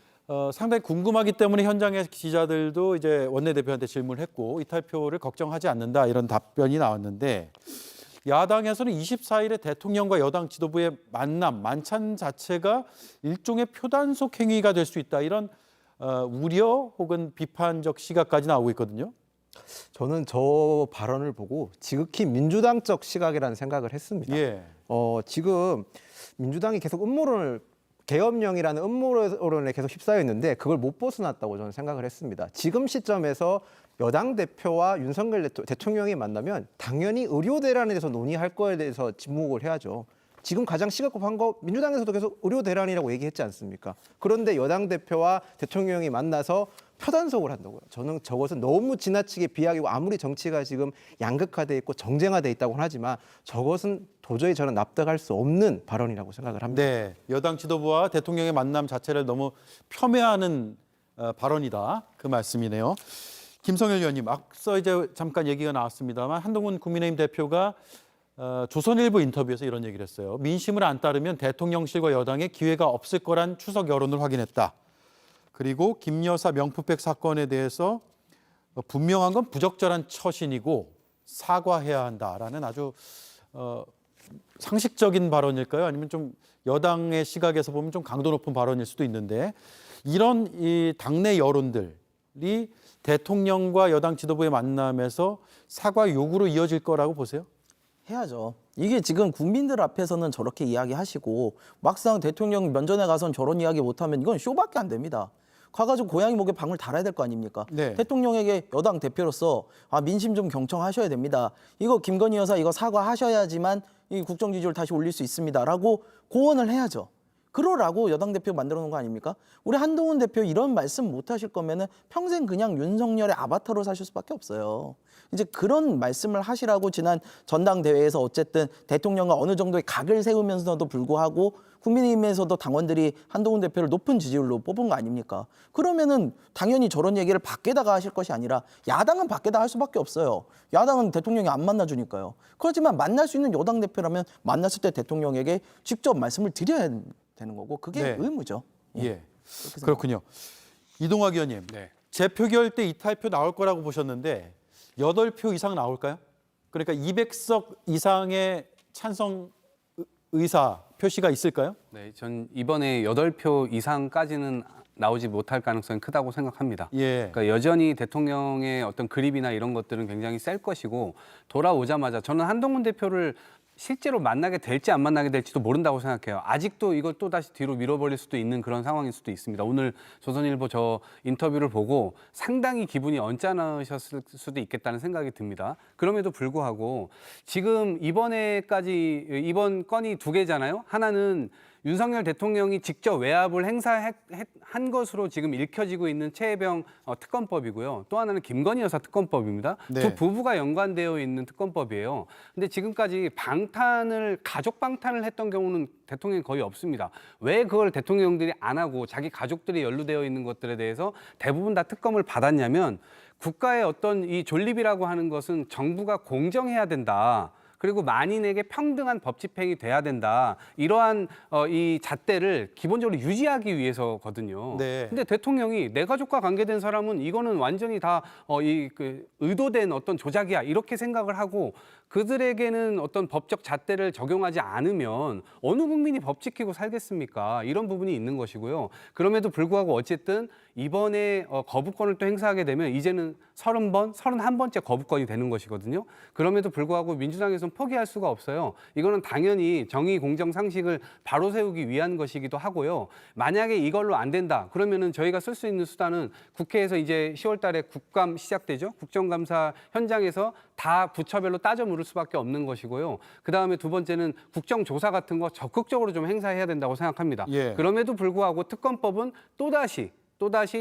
상당히 궁금하기 때문에 현장의 기자들도 이제 원내대표한테 질문을 했고 이탈표를 걱정하지 않는다 이런 답변이 나왔는데 야당에서는 24일에 대통령과 여당 지도부의 만찬 자체가 일종의 표단속 행위가 될 수 있다 이런 우려 혹은 비판적 시각까지 나오고 있거든요. 저는 저 발언을 보고 지극히 민주당적 시각이라는 생각을 했습니다. 예. 지금 민주당이 계속 계엄령이라는 음모론에 계속 휩싸여 있는데 그걸 못 벗어났다고 저는 생각을 했습니다. 지금 시점에서 여당 대표와 윤석열 대통령이 만나면 당연히 의료 대란에 대해서 논의할 거에 대해서 집목을 해야죠. 지금 가장 시급한 거 민주당에서도 계속 의료 대란이라고 얘기했지 않습니까? 그런데 여당 대표와 대통령이 만나서 표단속을 한다고요. 저는 저것은 너무 지나치게 비약이고 아무리 정치가 지금 양극화돼 있고 정쟁화돼 있다고 하지만 저것은 도저히 저는 납득할 수 없는 발언이라고 생각을 합니다. 네, 여당 지도부와 대통령의 만남 자체를 너무 폄훼하는 발언이다 그 말씀이네요. 김성열 의원님, 앞서 이제 잠깐 얘기가 나왔습니다만 한동훈 국민의힘 대표가 조선일보 인터뷰에서 이런 얘기를 했어요. 민심을 안 따르면 대통령실과 여당에 기회가 없을 거란 추석 여론을 확인했다. 그리고 김 여사 명품백 사건에 대해서 분명한 건 부적절한 처신이고 사과해야 한다라는 아주 상식적인 발언일까요? 아니면 좀 여당의 시각에서 보면 좀 강도 높은 발언일 수도 있는데 이런 이 당내 여론들이 대통령과 여당 지도부의 만남에서 사과 요구로 이어질 거라고 보세요? 해야죠. 이게 지금 국민들 앞에서는 저렇게 이야기하시고 막상 대통령 면전에 가서는 저런 이야기 못하면 이건 쇼밖에 안 됩니다. 가가지고 고양이 목에 방울 달아야 될 거 아닙니까? 네. 대통령에게 여당 대표로서 민심 좀 경청하셔야 됩니다. 이거 김건희 여사 이거 사과하셔야지만 이 국정 지지율 다시 올릴 수 있습니다라고 고언을 해야죠. 그러라고 여당 대표 만들어 놓은 거 아닙니까? 우리 한동훈 대표 이런 말씀 못 하실 거면은 평생 그냥 윤석열의 아바타로 사실 수밖에 없어요. 이제 그런 말씀을 하시라고 지난 전당대회에서 어쨌든 대통령과 어느 정도의 각을 세우면서도 불구하고 국민의힘에서도 당원들이 한동훈 대표를 높은 지지율로 뽑은 거 아닙니까? 그러면은 당연히 저런 얘기를 밖에다가 하실 것이 아니라 야당은 밖에다 할 수밖에 없어요. 야당은 대통령이 안 만나주니까요. 그렇지만 만날 수 있는 여당 대표라면 만났을 때 대통령에게 직접 말씀을 드려야 되는 거고 그게 네. 의무죠. 예, 그렇군요. 이동학 의원님, 네. 재표결 때 이탈표 나올 거라고 보셨는데 8표 이상 나올까요? 그러니까 200석 이상의 찬성 의사 표시가 있을까요? 네, 전 이번에 8표 이상까지는 나오지 못할 가능성이 크다고 생각합니다. 예. 그러니까 여전히 대통령의 어떤 그립이나 이런 것들은 굉장히 셀 것이고 돌아오자마자 저는 한동훈 대표를 실제로 만나게 될지 안 만나게 될지도 모른다고 생각해요. 아직도 이걸 또 다시 뒤로 밀어버릴 수도 있는 그런 상황일 수도 있습니다. 오늘 조선일보 저 인터뷰를 보고 상당히 기분이 언짢으셨을 수도 있겠다는 생각이 듭니다. 그럼에도 불구하고 지금 이번 건이 2개잖아요. 하나는 윤석열 대통령이 직접 외압을 행사한 것으로 지금 읽혀지고 있는 최혜병 특검법이고요. 또 하나는 김건희 여사 특검법입니다. 네. 두 부부가 연관되어 있는 특검법이에요. 근데 지금까지 가족 방탄을 했던 경우는 대통령이 거의 없습니다. 왜 그걸 대통령들이 안 하고 자기 가족들이 연루되어 있는 것들에 대해서 대부분 다 특검을 받았냐면 국가의 어떤 이 존립이라고 하는 것은 정부가 공정해야 된다. 그리고 만인에게 평등한 법 집행이 돼야 된다. 이러한 이 잣대를 기본적으로 유지하기 위해서거든요. 네. 근데 대통령이 내 가족과 관계된 사람은 이거는 완전히 다 의도된 어떤 조작이야 이렇게 생각을 하고 그들에게는 어떤 법적 잣대를 적용하지 않으면 어느 국민이 법 지키고 살겠습니까? 이런 부분이 있는 것이고요. 그럼에도 불구하고 어쨌든 이번에 거부권을 또 행사하게 되면 이제는 30번, 31번째 거부권이 되는 것이거든요. 그럼에도 불구하고 민주당에서는 포기할 수가 없어요. 이거는 당연히 정의, 공정, 상식을 바로 세우기 위한 것이기도 하고요. 만약에 이걸로 안 된다. 그러면은 저희가 쓸 수 있는 수단은 국회에서 이제 10월 달에 국감 시작되죠. 국정감사 현장에서 다 부처별로 따져 물을 수밖에 없는 것이고요. 그다음에 두 번째는 국정조사 같은 거 적극적으로 좀 행사해야 된다고 생각합니다. 예. 그럼에도 불구하고 특검법은 또다시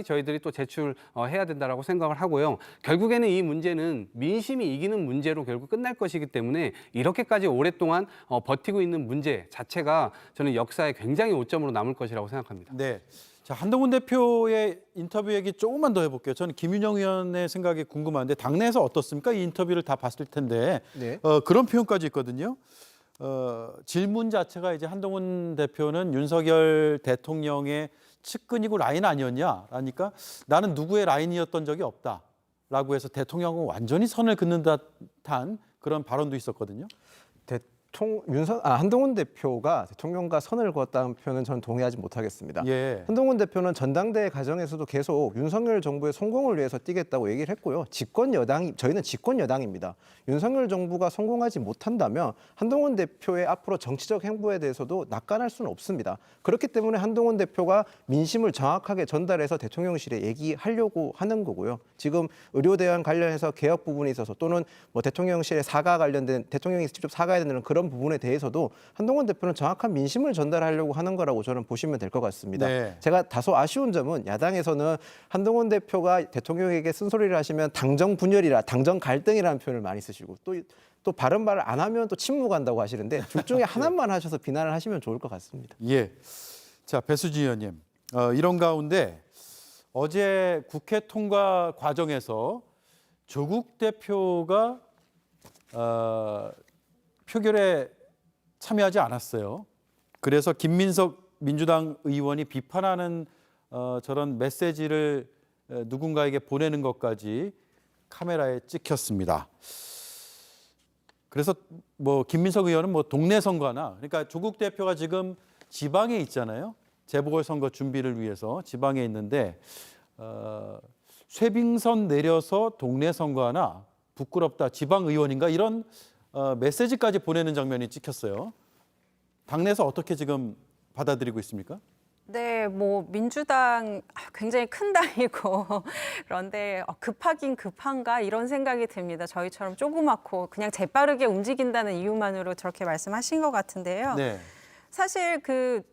저희들이 또 제출해야 된다라고 생각을 하고요. 결국에는 이 문제는 민심이 이기는 문제로 결국 끝날 것이기 때문에 이렇게까지 오랫동안 버티고 있는 문제 자체가 저는 역사에 굉장히 오점으로 남을 것이라고 생각합니다. 네. 자, 한동훈 대표의 인터뷰 얘기 조금만 더 해볼게요. 저는 김윤영 의원의 생각이 궁금한데 당내에서 어떻습니까? 이 인터뷰를 다 봤을 텐데 네. 그런 표현까지 있거든요. 질문 자체가 이제 한동훈 대표는 윤석열 대통령의 측근이고 라인 아니었냐? 라니까 나는 누구의 라인이었던 적이 없다라고 해서 대통령은 완전히 선을 긋는 듯한 그런 발언도 있었거든요. 한동훈 대표가 대통령과 선을 그었다는 표현은 저는 동의하지 못하겠습니다. 예. 한동훈 대표는 전당대회 과정에서도 계속 윤석열 정부의 성공을 위해서 뛰겠다고 얘기를 했고요. 저희는 집권 여당입니다. 윤석열 정부가 성공하지 못한다면 한동훈 대표의 앞으로 정치적 행보에 대해서도 낙관할 수는 없습니다. 그렇기 때문에 한동훈 대표가 민심을 정확하게 전달해서 대통령실에 얘기하려고 하는 거고요. 지금 의료대안 관련해서 개혁 부분에 있어서 또는 뭐 대통령실에 사과 관련된 대통령이 직접 사과해야 되는 그런 부분에 대해서도 한동훈 대표는 정확한 민심을 전달하려고 하는 거라고 저는 보시면 될 것 같습니다. 네. 제가 다소 아쉬운 점은 야당에서는 한동훈 대표가 대통령에게 쓴소리를 하시면 당정 분열이라 당정 갈등이라는 표현을 많이 쓰시고 또 바른 말을 안 하면 또 침묵한다고 하시는데 둘 중에 하나만 하셔서 비난을 하시면 좋을 것 같습니다. 예. 자, 배수진 의원님. 이런 가운데 어제 국회 통과 과정에서 조국 대표가 표결에 참여하지 않았어요. 그래서 김민석 민주당 의원이 비판하는 저런 메시지를 누군가에게 보내는 것까지 카메라에 찍혔습니다. 그래서 뭐 김민석 의원은 뭐 동네 선거나 그러니까 조국 대표가 지금 지방에 있잖아요. 재보궐선거 준비를 위해서 지방에 있는데 쇄빙선 내려서 동네 선거하나 부끄럽다 지방 의원인가 이런 메시지까지 보내는 장면이 찍혔어요. 당내에서 어떻게 지금 받아들이고 있습니까? 네, 뭐 민주당 굉장히 큰 당이고 그런데 급하긴 급한가 이런 생각이 듭니다. 저희처럼 조그맣고 그냥 재빠르게 움직인다는 이유만으로 저렇게 말씀하신 것 같은데요. 네. 사실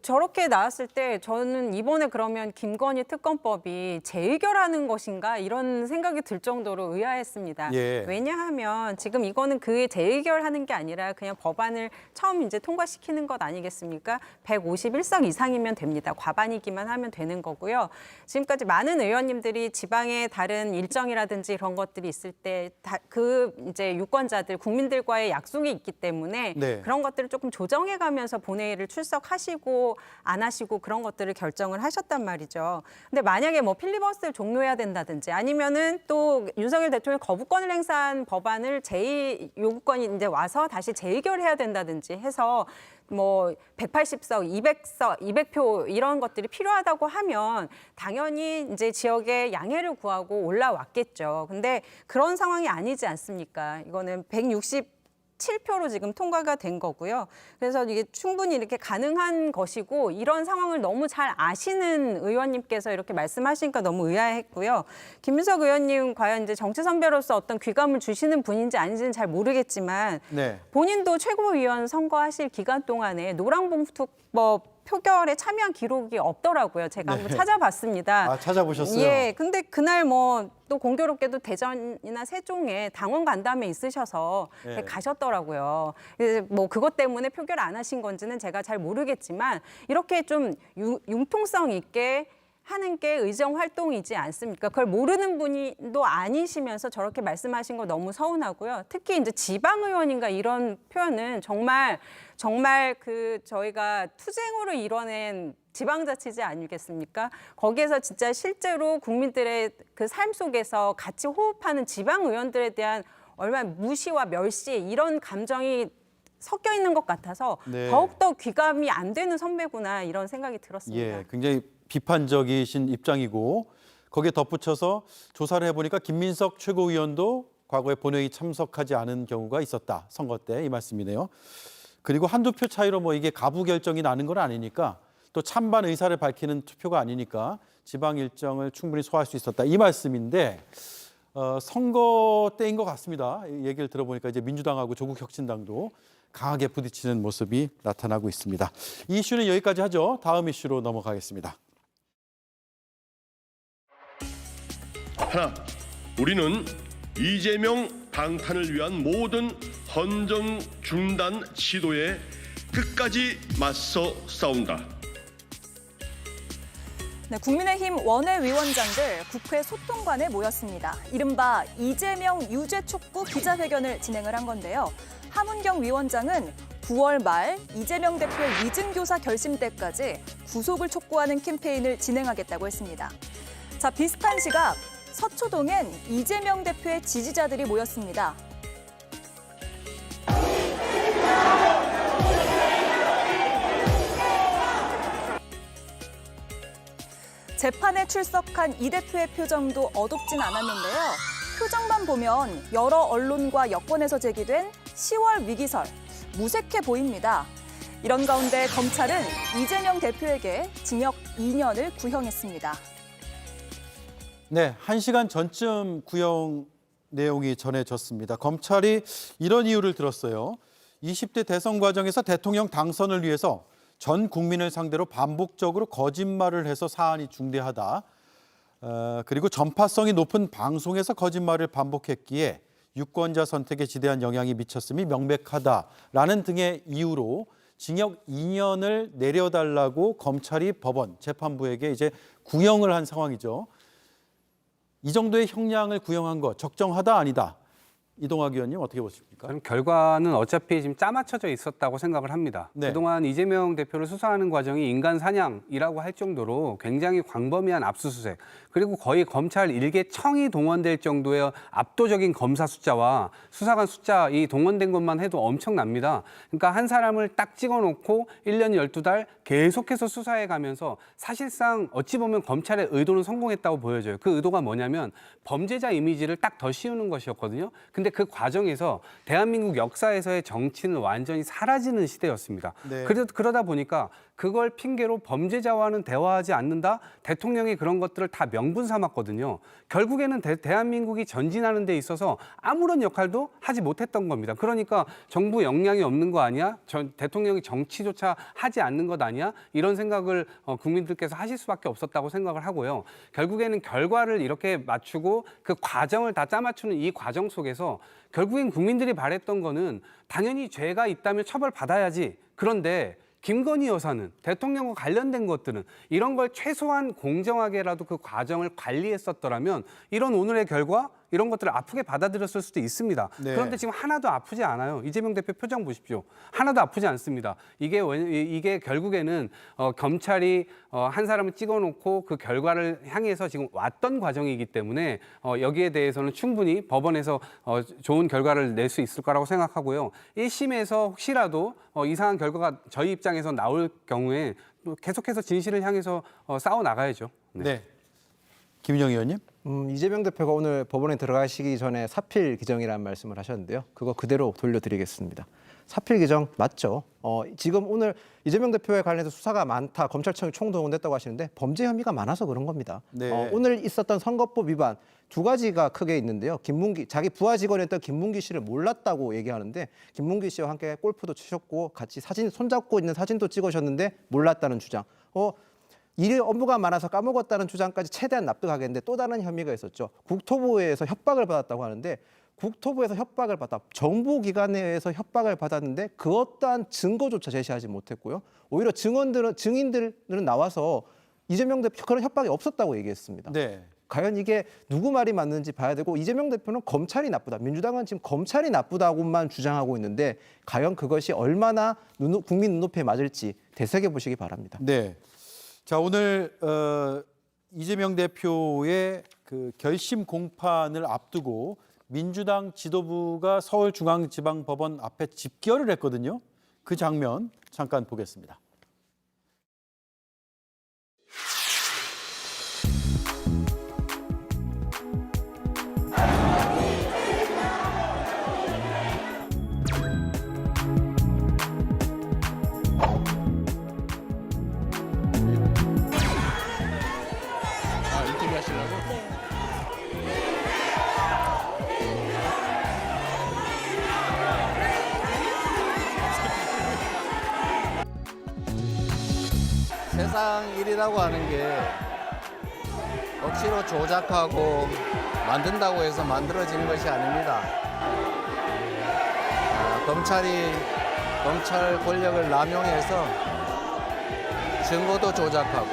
저렇게 나왔을 때 저는 이번에 그러면 김건희 특검법이 재의결하는 것인가 이런 생각이 들 정도로 의아했습니다. 예. 왜냐하면 지금 이거는 그의 재의결하는 게 아니라 그냥 법안을 처음 이제 통과시키는 것 아니겠습니까? 151석 이상이면 됩니다. 과반이기만 하면 되는 거고요. 지금까지 많은 의원님들이 지방의 다른 일정이라든지 그런 것들이 있을 때 이제 유권자들 국민들과의 약속이 있기 때문에 네. 그런 것들을 조금 조정해가면서 본회의를 출석하시고 안 하시고 그런 것들을 결정을 하셨단 말이죠. 근데 만약에 뭐 필리버스터를 종료해야 된다든지 아니면은 또 윤석열 대통령이 거부권을 행사한 법안을 제2 요구권이 이제 와서 다시 재의결해야 된다든지 해서 뭐 180석, 200석, 200표 이런 것들이 필요하다고 하면 당연히 이제 지역에 양해를 구하고 올라왔겠죠. 근데 그런 상황이 아니지 않습니까? 이거는 167표로 지금 통과가 된 거고요. 그래서 이게 충분히 이렇게 가능한 것이고 이런 상황을 너무 잘 아시는 의원님께서 이렇게 말씀하시니까 너무 의아했고요. 김민석 의원님 과연 이제 정치 선배로서 어떤 귀감을 주시는 분인지 아닌지는 잘 모르겠지만 네. 본인도 최고위원 선거하실 기간 동안에 노란봉투 뭐 표결에 참여한 기록이 없더라고요. 제가 한번 찾아봤습니다. 아, 찾아보셨어요? 예, 근데 그날 뭐 또 공교롭게도 대전이나 세종에 당원 간담회 있으셔서 네. 가셨더라고요. 그래서 뭐 그것 때문에 표결 안 하신 건지는 제가 잘 모르겠지만 이렇게 좀 융통성 있게 하는 게 의정 활동이지 않습니까? 그걸 모르는 분도 아니시면서 저렇게 말씀하신 거 너무 서운하고요. 특히 이제 지방의원인가 이런 표현은 정말 그 저희가 투쟁으로 이뤄낸 지방자치제 아니겠습니까? 거기에서 진짜 실제로 국민들의 그 삶 속에서 같이 호흡하는 지방의원들에 대한 얼마나 무시와 멸시 이런 감정이 섞여 있는 것 같아서 네. 더욱더 귀감이 안 되는 선배구나 이런 생각이 들었습니다. 예, 굉장히 비판적이신 입장이고 거기에 덧붙여서 조사를 해보니까 김민석 최고위원도 과거에 본회의 참석하지 않은 경우가 있었다. 선거 때 이 말씀이네요. 그리고 한두 표 차이로 뭐 이게 가부 결정이 나는 건 아니니까 또 찬반 의사를 밝히는 투표가 아니니까 지방 일정을 충분히 소화할 수 있었다. 이 말씀인데 선거 때인 것 같습니다. 얘기를 들어보니까 이제 민주당하고 조국혁신당도 강하게 부딪히는 모습이 나타나고 있습니다. 이 이슈는 여기까지 하죠. 다음 이슈로 넘어가겠습니다. 하나, 우리는 이재명 방탄을 위한 모든 헌정 중단 시도에 끝까지 맞서 싸운다. 네, 국민의힘 원외위원장들 국회 소통관에 모였습니다. 이른바 이재명 유죄 촉구 기자회견을 진행을 한 건데요. 함은경 위원장은 9월 말 이재명 대표의 위증교사 결심 때까지 구속을 촉구하는 캠페인을 진행하겠다고 했습니다. 자, 비슷한 시각 서초동엔 이재명 대표의 지지자들이 모였습니다. 재판에 출석한 이 대표의 표정도 어둡진 않았는데요. 표정만 보면 여러 언론과 여권에서 제기된 10월 위기설, 무색해 보입니다. 이런 가운데 검찰은 이재명 대표에게 징역 2년을 구형했습니다. 네, 1시간 전쯤 구형 내용이 전해졌습니다. 검찰이 이런 이유를 들었어요. 20대 대선 과정에서 대통령 당선을 위해서 전 국민을 상대로 반복적으로 거짓말을 해서 사안이 중대하다. 그리고 전파성이 높은 방송에서 거짓말을 반복했기에 유권자 선택에 지대한 영향이 미쳤음이 명백하다라는 등의 이유로 징역 2년을 내려달라고 검찰이 법원, 재판부에게 이제 구형을 한 상황이죠. 이 정도의 형량을 구형한 거 적정하다 아니다. 이동학 의원님 어떻게 보십니까? 저는 결과는 어차피 지금 짜맞춰져 있었다고 생각을 합니다. 네. 그동안 이재명 대표를 수사하는 과정이 인간 사냥이라고 할 정도로 굉장히 광범위한 압수수색, 그리고 거의 검찰 일개 청이 동원될 정도의 압도적인 검사 숫자와 수사관 숫자 이 동원된 것만 해도 엄청납니다. 그러니까 한 사람을 딱 찍어놓고 1년 12달 계속해서 수사해 가면서 사실상 어찌 보면 검찰의 의도는 성공했다고 보여져요. 그 의도가 뭐냐면 범죄자 이미지를 딱 더 씌우는 것이었거든요. 근데 그 과정에서 대한민국 역사에서의 정치는 완전히 사라지는 시대였습니다. 네. 그러다 보니까 그걸 핑계로 범죄자와는 대화하지 않는다? 대통령이 그런 것들을 다 명분 삼았거든요. 결국에는 대한민국이 전진하는 데 있어서 아무런 역할도 하지 못했던 겁니다. 그러니까 정부 역량이 없는 거 아니야? 대통령이 정치조차 하지 않는 것 아니야? 이런 생각을 국민들께서 하실 수밖에 없었다고 생각을 하고요. 결국에는 결과를 이렇게 맞추고 그 과정을 다 짜맞추는 이 과정 속에서 결국엔 국민들이 바랬던 거는 당연히 죄가 있다면 처벌받아야지. 그런데 김건희 여사는 대통령과 관련된 것들은 이런 걸 최소한 공정하게라도 그 과정을 관리했었더라면 이런 오늘의 결과 이런 것들을 아프게 받아들였을 수도 있습니다. 네. 그런데 지금 하나도 아프지 않아요. 이재명 대표 표정 보십시오. 하나도 아프지 않습니다. 이게 결국에는 검찰이 한 사람을 찍어놓고 그 결과를 향해서 지금 왔던 과정이기 때문에 여기에 대해서는 충분히 법원에서 좋은 결과를 낼 수 있을 거라고 생각하고요. 1심에서 혹시라도 이상한 결과가 저희 입장에서 나올 경우에 계속해서 진실을 향해서 싸워 나가야죠. 네. 김인영 의원님. 이재명 대표가 오늘 법원에 들어가시기 전에 사필 규정이라는 말씀을 하셨는데요. 그거 그대로 돌려드리겠습니다. 사필 규정 맞죠. 지금 오늘 이재명 대표에 관련해서 수사가 많다, 검찰청이 총동원됐다고 하시는데 범죄 혐의가 많아서 그런 겁니다. 네. 오늘 있었던 선거법 위반 두 가지가 크게 있는데요. 자기 부하 직원이었던 김문기 씨를 몰랐다고 얘기하는데 김문기 씨와 함께 골프도 치셨고 같이 사진 손잡고 있는 사진도 찍으셨는데 몰랐다는 주장. 일이 업무가 많아서 까먹었다는 주장까지 최대한 납득하겠는데 또 다른 혐의가 있었죠. 국토부에서 협박을 받았다고 하는데 국토부에서 협박을 받아 정부기관에서 협박을 받았는데 그 어떠한 증거조차 제시하지 못했고요. 오히려 증인들은 나와서 이재명 대표 그런 협박이 없었다고 얘기했습니다. 네. 과연 이게 누구 말이 맞는지 봐야 되고 이재명 대표는 검찰이 나쁘다. 민주당은 지금 검찰이 나쁘다고만 주장하고 있는데 과연 그것이 얼마나 국민 눈높이에 맞을지 되새겨보시기 바랍니다. 네. 자, 오늘 이재명 대표의 그 결심 공판을 앞두고 민주당 지도부가 서울중앙지방법원 앞에 집결을 했거든요. 그 장면 잠깐 보겠습니다. 인터뷰 하시려고? 세상 일이라고 하는 게 억지로 조작하고 만든다고 해서 만들어지는 것이 아닙니다. 검찰 권력을 남용해서 증거도 조작하고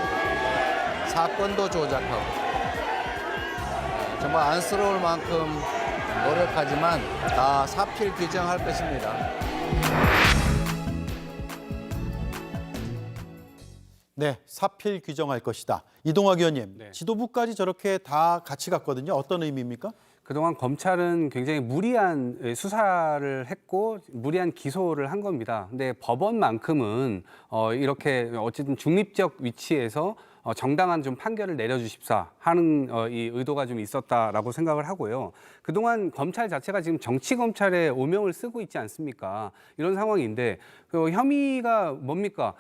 사건도 조작하고 정말 안쓰러울 만큼 노력하지만 다 사필 규정할 것입니다. 네, 사필 규정할 것이다. 이동학 의원님, 네. 지도부까지 저렇게 다 같이 갔거든요. 어떤 의미입니까? 그동안 검찰은 굉장히 무리한 수사를 했고 무리한 기소를 한 겁니다. 근데 법원만큼은 이렇게 어쨌든 중립적 위치에서 정당한 좀 판결을 내려주십사 하는 이 의도가 좀 있었다라고 생각을 하고요. 그동안 검찰 자체가 지금 정치 검찰의 오명을 쓰고 있지 않습니까? 이런 상황인데 그 혐의가 뭡니까?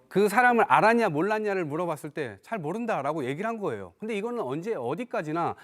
그 사람을 알았냐 몰랐냐를 물어봤을 때 잘 모른다라고 얘기를 한 거예요. 근데 이거는 언제 어디까지나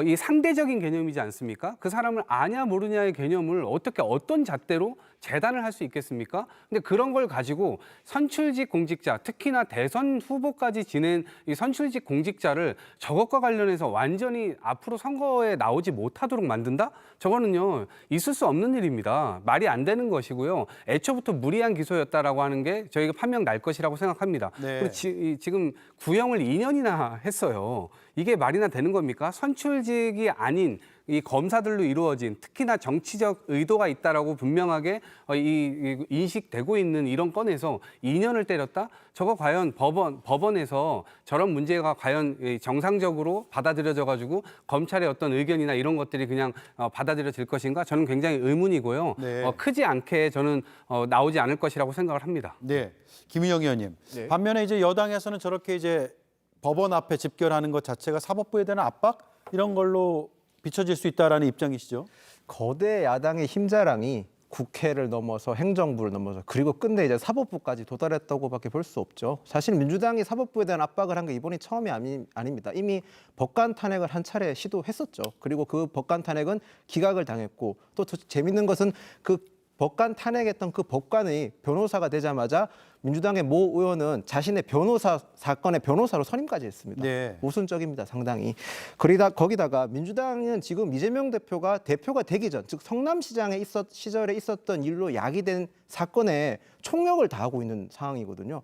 이 상대적인 개념이지 않습니까? 그 사람을 아냐 모르냐의 개념을 어떻게 어떤 잣대로 재단을 할 수 있겠습니까? 근데 그런 걸 가지고 선출직 공직자, 특히나 대선 후보까지 지낸 이 선출직 공직자를 저것과 관련해서 완전히 앞으로 선거에 나오지 못하도록 만든다? 저거는요, 있을 수 없는 일입니다. 말이 안 되는 것이고요. 애초부터 무리한 기소였다라고 하는 게 저희가 판명 날 것이라고 생각합니다. 네. 그리고 지금 구형을 2년이나 했어요. 이게 말이나 되는 겁니까? 선출직이 아닌 이 검사들로 이루어진 특히나 정치적 의도가 있다라고 분명하게 이 인식되고 있는 이런 건에서 2년을 때렸다? 저거 과연 법원에서 저런 문제가 과연 정상적으로 받아들여져 가지고 검찰의 어떤 의견이나 이런 것들이 그냥 받아들여질 것인가? 저는 굉장히 의문이고요. 네. 크지 않게 저는 나오지 않을 것이라고 생각을 합니다. 네, 김은영 의원님. 네. 반면에 이제 여당에서는 저렇게 이제 법원 앞에 집결하는 것 자체가 사법부에 대한 압박 이런 걸로 비춰질 수 있다라는 입장이시죠? 거대 야당의 힘자랑이 국회를 넘어서 행정부를 넘어서 그리고 끝내 이제 사법부까지 도달했다고밖에 볼 수 없죠. 사실 민주당이 사법부에 대한 압박을 한 게 이번이 처음이 아닙니다. 이미 법관 탄핵을 한 차례 시도했었죠. 그리고 그 법관 탄핵은 기각을 당했고 또 재밌는 것은 그 법관 탄핵했던 그 법관의 변호사가 되자마자 민주당의 모 의원은 자신의 사건의 변호사로 선임까지 했습니다. 네. 모순적입니다, 상당히. 거기다가 민주당은 지금 이재명 대표가 되기 전, 즉 성남시장에 시절에 있었던 일로 야기된 사건에 총력을 다하고 있는 상황이거든요.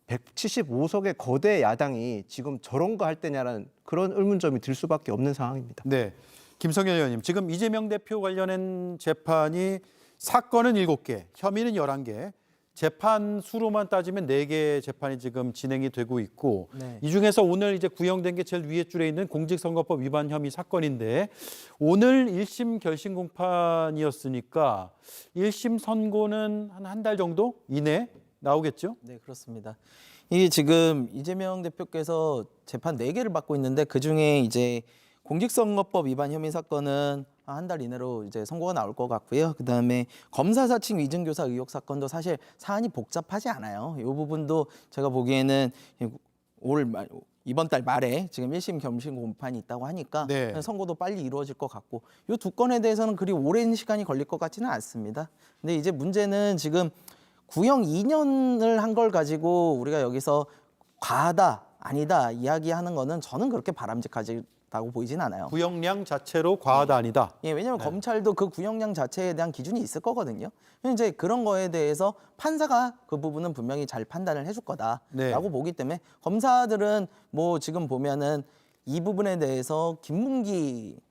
175석의 거대 야당이 지금 저런 거 할 때냐라는 그런 의문점이 들 수밖에 없는 상황입니다. 네, 김성현 의원님. 지금 이재명 대표 관련한 재판이 사건은 7개, 혐의는 11개, 재판 수로만 따지면 4개의 재판이 지금 진행이 되고 있고 네. 이 중에서 오늘 이제 구형된 게 제일 위에 줄에 있는 공직선거법 위반 혐의 사건인데 오늘 1심 결심 공판이었으니까 1심 선고는 한 달 정도 이내 나오겠죠? 네, 그렇습니다. 이게 지금 이재명 대표께서 재판 4개를 받고 있는데 그중에 이제 공직선거법 위반 혐의 사건은 한 달 이내로 이제 선고가 나올 것 같고요. 그다음에 검사 사칭 위증교사 의혹 사건도 사실 사안이 복잡하지 않아요. 이 부분도 제가 보기에는 이번 달 말에 지금 1심 겸심 공판이 있다고 하니까 네. 선고도 빨리 이루어질 것 같고 이 두 건에 대해서는 그리 오랜 시간이 걸릴 것 같지는 않습니다. 근데 이제 문제는 지금 구형 2년을 한 걸 가지고 우리가 여기서 과하다 아니다 이야기하는 거는 저는 그렇게 바람직하다고 보이진 않아요. 구형량 자체로 과하다 아니다. 예, 왜냐하면 검찰도 그 구형량 자체에 대한 기준이 있을 거거든요. 이제 그런 거에 대해서 판사가 그 부분은 분명히 잘 판단을 해줄 거다라고 네. 보기 때문에 검사들은 뭐 지금 보면은 이 부분에 대해서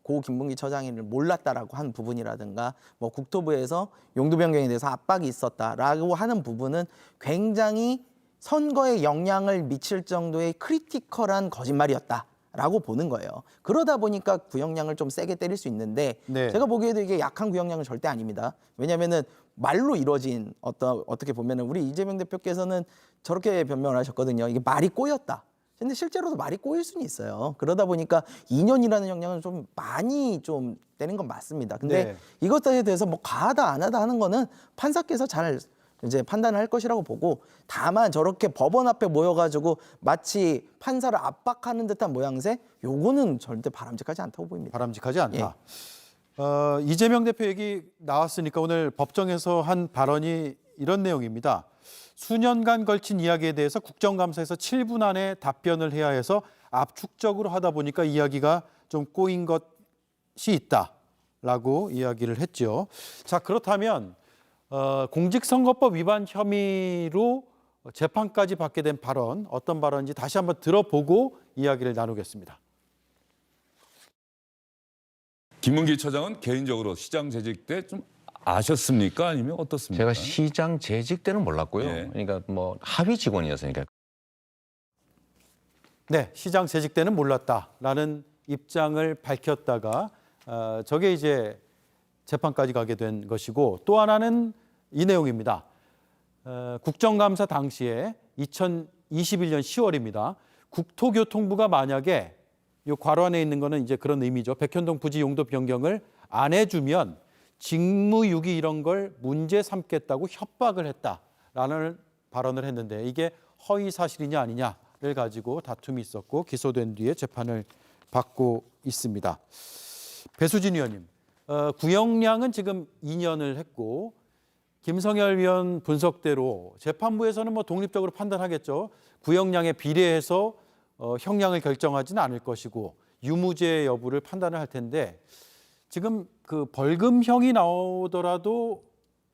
고 김문기 처장을 몰랐다라고 한 부분이라든가 뭐 국토부에서 용도 변경에 대해서 압박이 있었다라고 하는 부분은 굉장히 선거에 영향을 미칠 정도의 크리티컬한 거짓말이었다라고 보는 거예요. 그러다 보니까 구형량을 좀 세게 때릴 수 있는데 네. 제가 보기에도 이게 약한 구형량은 절대 아닙니다. 왜냐하면은 말로 이루어진 어떻게 보면은 우리 이재명 대표께서는 저렇게 변명을 하셨거든요. 이게 말이 꼬였다. 근데 실제로도 말이 꼬일 수는 있어요. 그러다 보니까 2년이라는 형량은 좀 많이 좀 때린 건 맞습니다. 근데 네. 이것에 대해서 뭐 과하다 안 하다 하는 거는 판사께서 잘 이제 판단을 할 것이라고 보고 다만 저렇게 법원 앞에 모여가지고 마치 판사를 압박하는 듯한 모양새 요거는 절대 바람직하지 않다고 보입니다. 바람직하지 않다. 이재명 대표 얘기 나왔으니까 오늘 법정에서 한 발언이 이런 내용입니다. 수년간 걸친 이야기에 대해서 국정감사에서 7분 안에 답변을 해야 해서 압축적으로 하다 보니까 이야기가 좀 꼬인 것이 있다라고 이야기를 했죠. 자, 그렇다면 공직선거법 위반 혐의로 재판까지 받게 된 발언, 어떤 발언인지 다시 한번 들어보고 이야기를 나누겠습니다. 김문기 처장은 개인적으로 시장 재직 때 좀 아셨습니까? 아니면 어떻습니까? 제가 시장 재직 때는 몰랐고요. 예. 그러니까 뭐 합의 직원이었으니까. 네, 시장 재직 때는 몰랐다라는 입장을 밝혔다가 저게 이제 재판까지 가게 된 것이고 또 하나는 이 내용입니다. 국정감사 당시에 2021년 10월입니다. 국토교통부가 만약에 이 괄호안에 있는 거는 이제 그런 의미죠. 백현동 부지 용도 변경을 안 해주면 직무유기 이런 걸 문제 삼겠다고 협박을 했다라는 발언을 했는데 이게 허위 사실이냐 아니냐를 가지고 다툼이 있었고 기소된 뒤에 재판을 받고 있습니다. 배수진 의원님, 구형량은 지금 2년을 했고 김성열 위원 분석대로 재판부에서는 뭐 독립적으로 판단하겠죠. 구형량에 비례해서 형량을 결정하지는 않을 것이고 유무죄 여부를 판단을 할 텐데 지금 그 벌금형이 나오더라도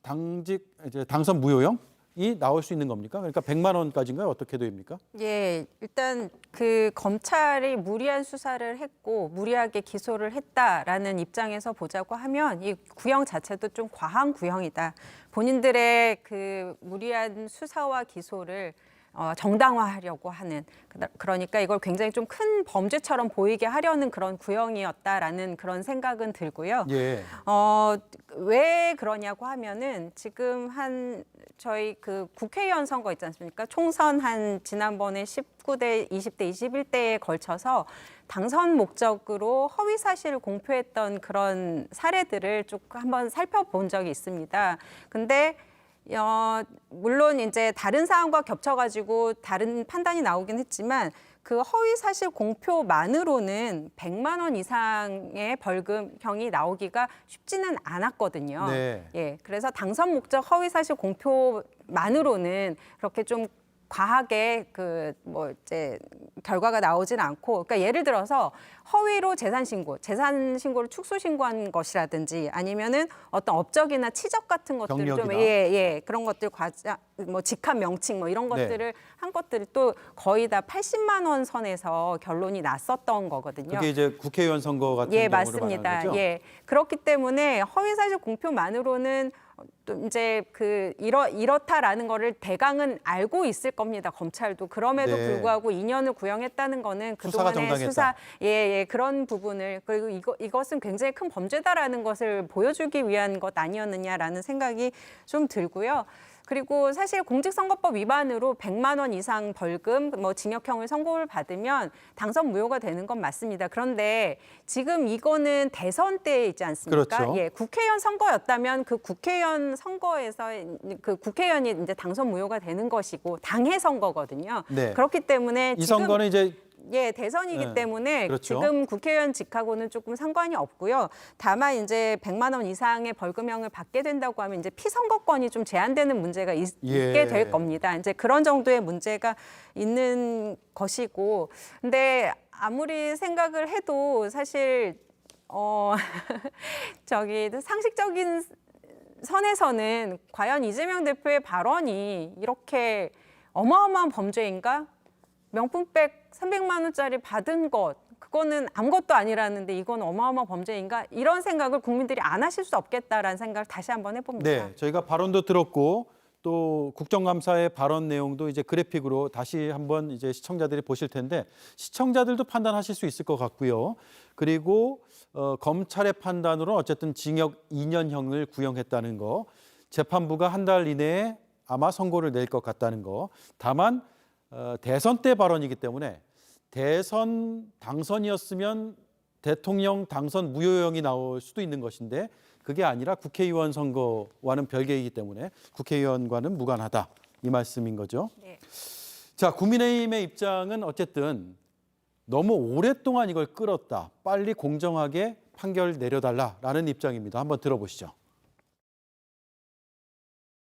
당선 무효형이 나올 수 있는 겁니까? 그러니까 100만 원까지인가요? 어떻게 됩니까? 예, 일단 그 검찰이 무리한 수사를 했고 무리하게 기소를 했다라는 입장에서 보자고 하면 이 구형 자체도 좀 과한 구형이다. 본인들의 그 무리한 수사와 기소를 정당화하려고 하는 그러니까 이걸 굉장히 좀 큰 범죄처럼 보이게 하려는 그런 구형이었다라는 그런 생각은 들고요. 예. 왜 그러냐고 하면은 지금 저희 그 국회의원 선거 있지 않습니까? 총선 지난번에 19대, 20대, 21대에 걸쳐서 당선 목적으로 허위 사실을 공표했던 그런 사례들을 쭉 한번 살펴본 적이 있습니다. 근데 물론 이제 다른 사안과 겹쳐가지고 다른 판단이 나오긴 했지만 그 허위 사실 공표만으로는 100만 원 이상의 벌금형이 나오기가 쉽지는 않았거든요. 네. 예, 그래서 당선 목적 허위 사실 공표만으로는 그렇게 좀 과하게 이제 결과가 나오진 않고, 그러니까 예를 들어서 허위로 재산 신고를 축소 신고한 것이라든지 아니면은 어떤 업적이나 치적 같은 것들 좀 그런 것들 직함 명칭 이런 것들을 한 것들이 또 거의 다 80만 원 선에서 결론이 났었던 거거든요. 그게 이제 국회의원 선거 같은 경우로 맞습니다. 말하는 거죠? 예, 그렇기 때문에 허위 사실 공표만으로는 또 이제 이렇다라는 거를 대강은 알고 있을 겁니다. 검찰도. 그럼에도 불구하고 2년을 구형했다는 거는 그동안의 그런 부분을 그리고 이것은 굉장히 큰 범죄다라는 것을 보여주기 위한 것 아니었느냐라는 생각이 좀 들고요. 그리고 사실 공직선거법 위반으로 100만 원 이상 벌금, 뭐 징역형을 선고를 받으면 당선 무효가 되는 건 맞습니다. 그런데 지금 이거는 대선 때 있지 않습니까? 그렇죠. 예, 국회의원 선거였다면 그 국회의원 선거에서 그 국회의원이 이제 당선 무효가 되는 것이고 당해 선거거든요. 네. 그렇기 때문에 이 지금 선거는 이제 예, 대선이기 네, 때문에 그렇죠. 지금 국회의원직하고는 조금 상관이 없고요. 다만 이제 100만 원 이상의 벌금형을 받게 된다고 하면 이제 피선거권이 좀 제한되는 문제가 있게 될 겁니다. 이제 그런 정도의 문제가 있는 것이고, 근데 아무리 생각을 해도 사실 저기 상식적인 선에서는 과연 이재명 대표의 발언이 이렇게 어마어마한 범죄인가? 명품백 300만 원짜리 받은 것, 그거는 아무것도 아니라는데 이건 어마어마한 범죄인가? 이런 생각을 국민들이 안 하실 수 없겠다라는 생각을 다시 한번 해봅니다. 네, 저희가 발언도 들었고 또 국정감사의 발언 내용도 이제 그래픽으로 다시 한번 이제 시청자들이 보실 텐데 시청자들도 판단하실 수 있을 것 같고요. 그리고 검찰의 판단으로 어쨌든 징역 2년형을 구형했다는 거, 재판부가 한 달 이내에 아마 선고를 낼 것 같다는 거. 다만 대선 때 발언이기 때문에 대선 당선이었으면 대통령 당선 무효형이 나올 수도 있는 것인데 그게 아니라 국회의원 선거와는 별개이기 때문에 국회의원과는 무관하다 이 말씀인 거죠. 네. 자, 국민의힘의 입장은 어쨌든 너무 오랫동안 이걸 끌었다. 빨리 공정하게 판결 내려달라라는 입장입니다. 한번 들어보시죠.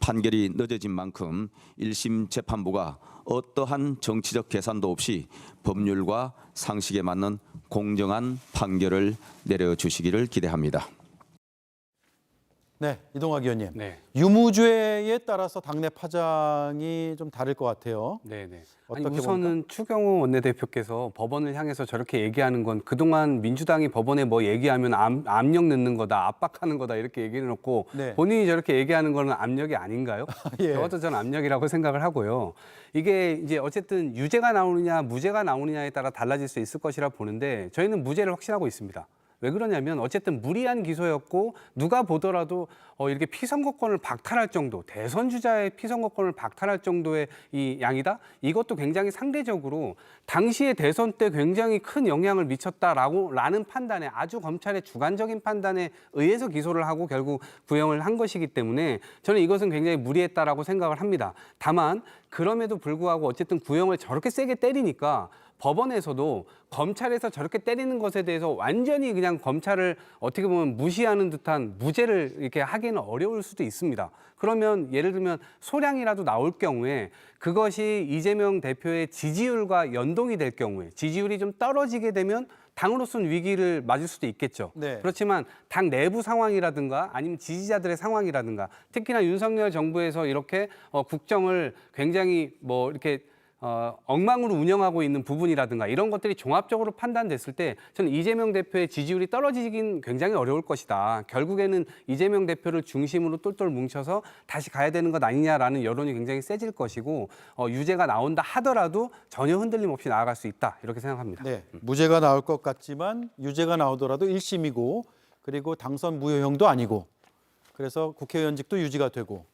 판결이 늦어진 만큼 1심 재판부가 어떠한 정치적 계산도 없이 법률과 상식에 맞는 공정한 판결을 내려주시기를 기대합니다. 네, 이동학 의원님. 네. 유무죄에 따라서 당내 파장이 좀 다를 것 같아요. 네네. 어떻게 아니, 우선은 봅니까? 추경호 원내대표께서 법원을 향해서 저렇게 얘기하는 건 그동안 민주당이 법원에 뭐 얘기하면 압력 넣는 거다, 압박하는 거다 이렇게 얘기를 해놓고 네. 본인이 저렇게 얘기하는 거는 압력이 아닌가요? 예. 저것도 저는 압력이라고 생각을 하고요. 이게 이제 어쨌든 유죄가 나오느냐 무죄가 나오느냐에 따라 달라질 수 있을 것이라 보는데 저희는 무죄를 확신하고 있습니다. 왜 그러냐면 어쨌든 무리한 기소였고 누가 보더라도 이렇게 피선거권을 박탈할 정도, 대선 주자의 피선거권을 박탈할 정도의 이 양이다? 이것도 굉장히 상대적으로 당시의 대선 때 굉장히 큰 영향을 미쳤다라는 판단에 아주 검찰의 주관적인 판단에 의해서 기소를 하고 결국 구형을 한 것이기 때문에 저는 이것은 굉장히 무리했다라고 생각을 합니다. 다만 그럼에도 불구하고 어쨌든 구형을 저렇게 세게 때리니까 법원에서도 검찰에서 저렇게 때리는 것에 대해서 완전히 그냥 검찰을 어떻게 보면 무시하는 듯한 무죄를 이렇게 하기는 어려울 수도 있습니다. 그러면 예를 들면 소량이라도 나올 경우에 그것이 이재명 대표의 지지율과 연동이 될 경우에 지지율이 좀 떨어지게 되면 당으로서는 위기를 맞을 수도 있겠죠. 네. 그렇지만 당 내부 상황이라든가 아니면 지지자들의 상황이라든가 특히나 윤석열 정부에서 이렇게 국정을 굉장히 뭐 이렇게 엉망으로 운영하고 있는 부분이라든가 이런 것들이 종합적으로 판단됐을 때 저는 이재명 대표의 지지율이 떨어지긴 굉장히 어려울 것이다. 결국에는 이재명 대표를 중심으로 똘똘 뭉쳐서 다시 가야 되는 것 아니냐라는 여론이 굉장히 세질 것이고 유죄가 나온다 하더라도 전혀 흔들림 없이 나아갈 수 있다. 이렇게 생각합니다. 네, 무죄가 나올 것 같지만 유죄가 나오더라도 1심이고 그리고 당선 무효형도 아니고 그래서 국회의원직도 유지가 되고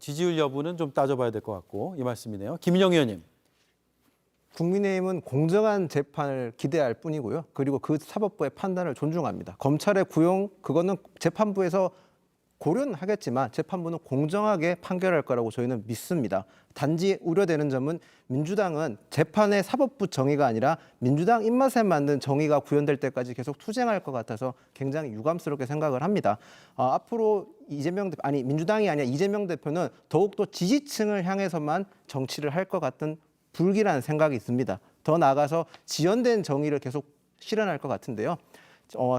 지지율 여부는 좀 따져봐야 될 것 같고 이 말씀이네요. 김인영 의원님. 국민의힘은 공정한 재판을 기대할 뿐이고요. 그리고 그 사법부의 판단을 존중합니다. 검찰의 구형 그거는 재판부에서 고려는 하겠지만 재판부는 공정하게 판결할 거라고 저희는 믿습니다. 단지 우려되는 점은 민주당은 재판의 사법부 정의가 아니라 민주당 입맛에 맞는 정의가 구현될 때까지 계속 투쟁할 것 같아서 굉장히 유감스럽게 생각을 합니다. 앞으로 민주당이 아니라 이재명 대표는 더욱더 지지층을 향해서만 정치를 할 것 같은 불길한 생각이 있습니다. 더 나아가서 지연된 정의를 계속 실현할 것 같은데요.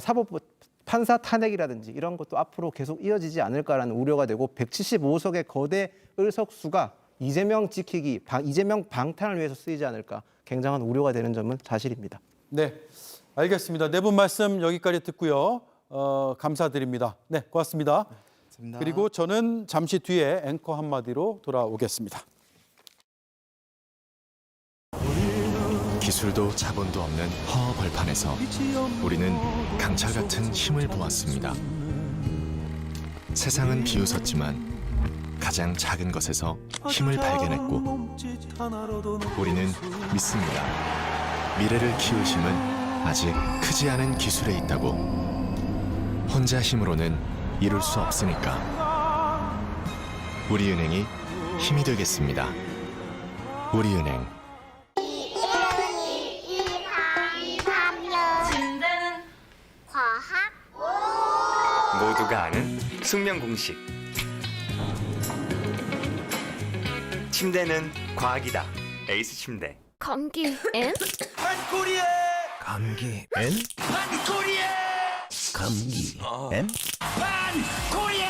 사법부 판사 탄핵이라든지 이런 것도 앞으로 계속 이어지지 않을까라는 우려가 되고 175석의 거대 의석수가 이재명 지키기, 이재명 방탄을 위해서 쓰이지 않을까 굉장한 우려가 되는 점은 사실입니다. 네, 알겠습니다. 네 분 말씀 여기까지 듣고요. 감사드립니다. 네, 고맙습니다. 감사합니다. 그리고 저는 잠시 뒤에 앵커 한마디로 돌아오겠습니다. 기술도 자본도 없는 허허 벌판에서 우리는 강철 같은 힘을 보았습니다. 세상은 비웃었지만 가장 작은 것에서 힘을 발견했고 우리는 믿습니다. 미래를 키울 힘은 아직 크지 않은 기술에 있다고. 혼자 힘으로는 이룰 수 없으니까. 우리은행이 힘이 되겠습니다. 우리은행. 침대는 과학 모두가 아는 숙명 공식. 침대는 과학이다. 에이스 침대. 감기 엔? 판코리아. 감기 엔? 판코리아. 감기 엔? 판코리아.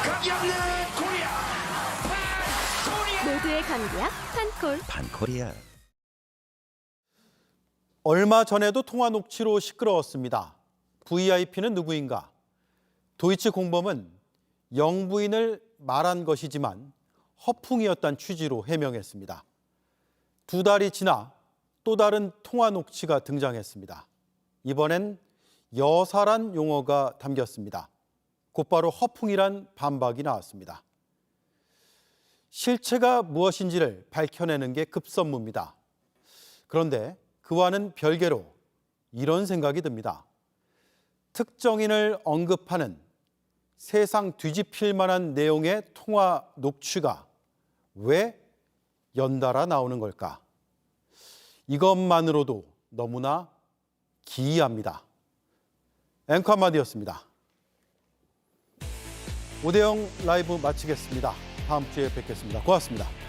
감기 없는 코리아. 판코리아. 모두의 감기약 판콜. 판코리아. 얼마 전에도 통화 녹취로 시끄러웠습니다. VIP는 누구인가? 도이치 공범은 영부인을 말한 것이지만 허풍이었다는 취지로 해명했습니다. 2달이 지나 또 다른 통화 녹취가 등장했습니다. 이번엔 여사란 용어가 담겼습니다. 곧바로 허풍이란 반박이 나왔습니다. 실체가 무엇인지를 밝혀내는 게 급선무입니다. 그런데 그와는 별개로 이런 생각이 듭니다. 특정인을 언급하는 세상 뒤집힐 만한 내용의 통화 녹취가 왜 연달아 나오는 걸까? 이것만으로도 너무나 기이합니다. 앵커 한마디였습니다. 오대영 라이브 마치겠습니다. 다음 주에 뵙겠습니다. 고맙습니다.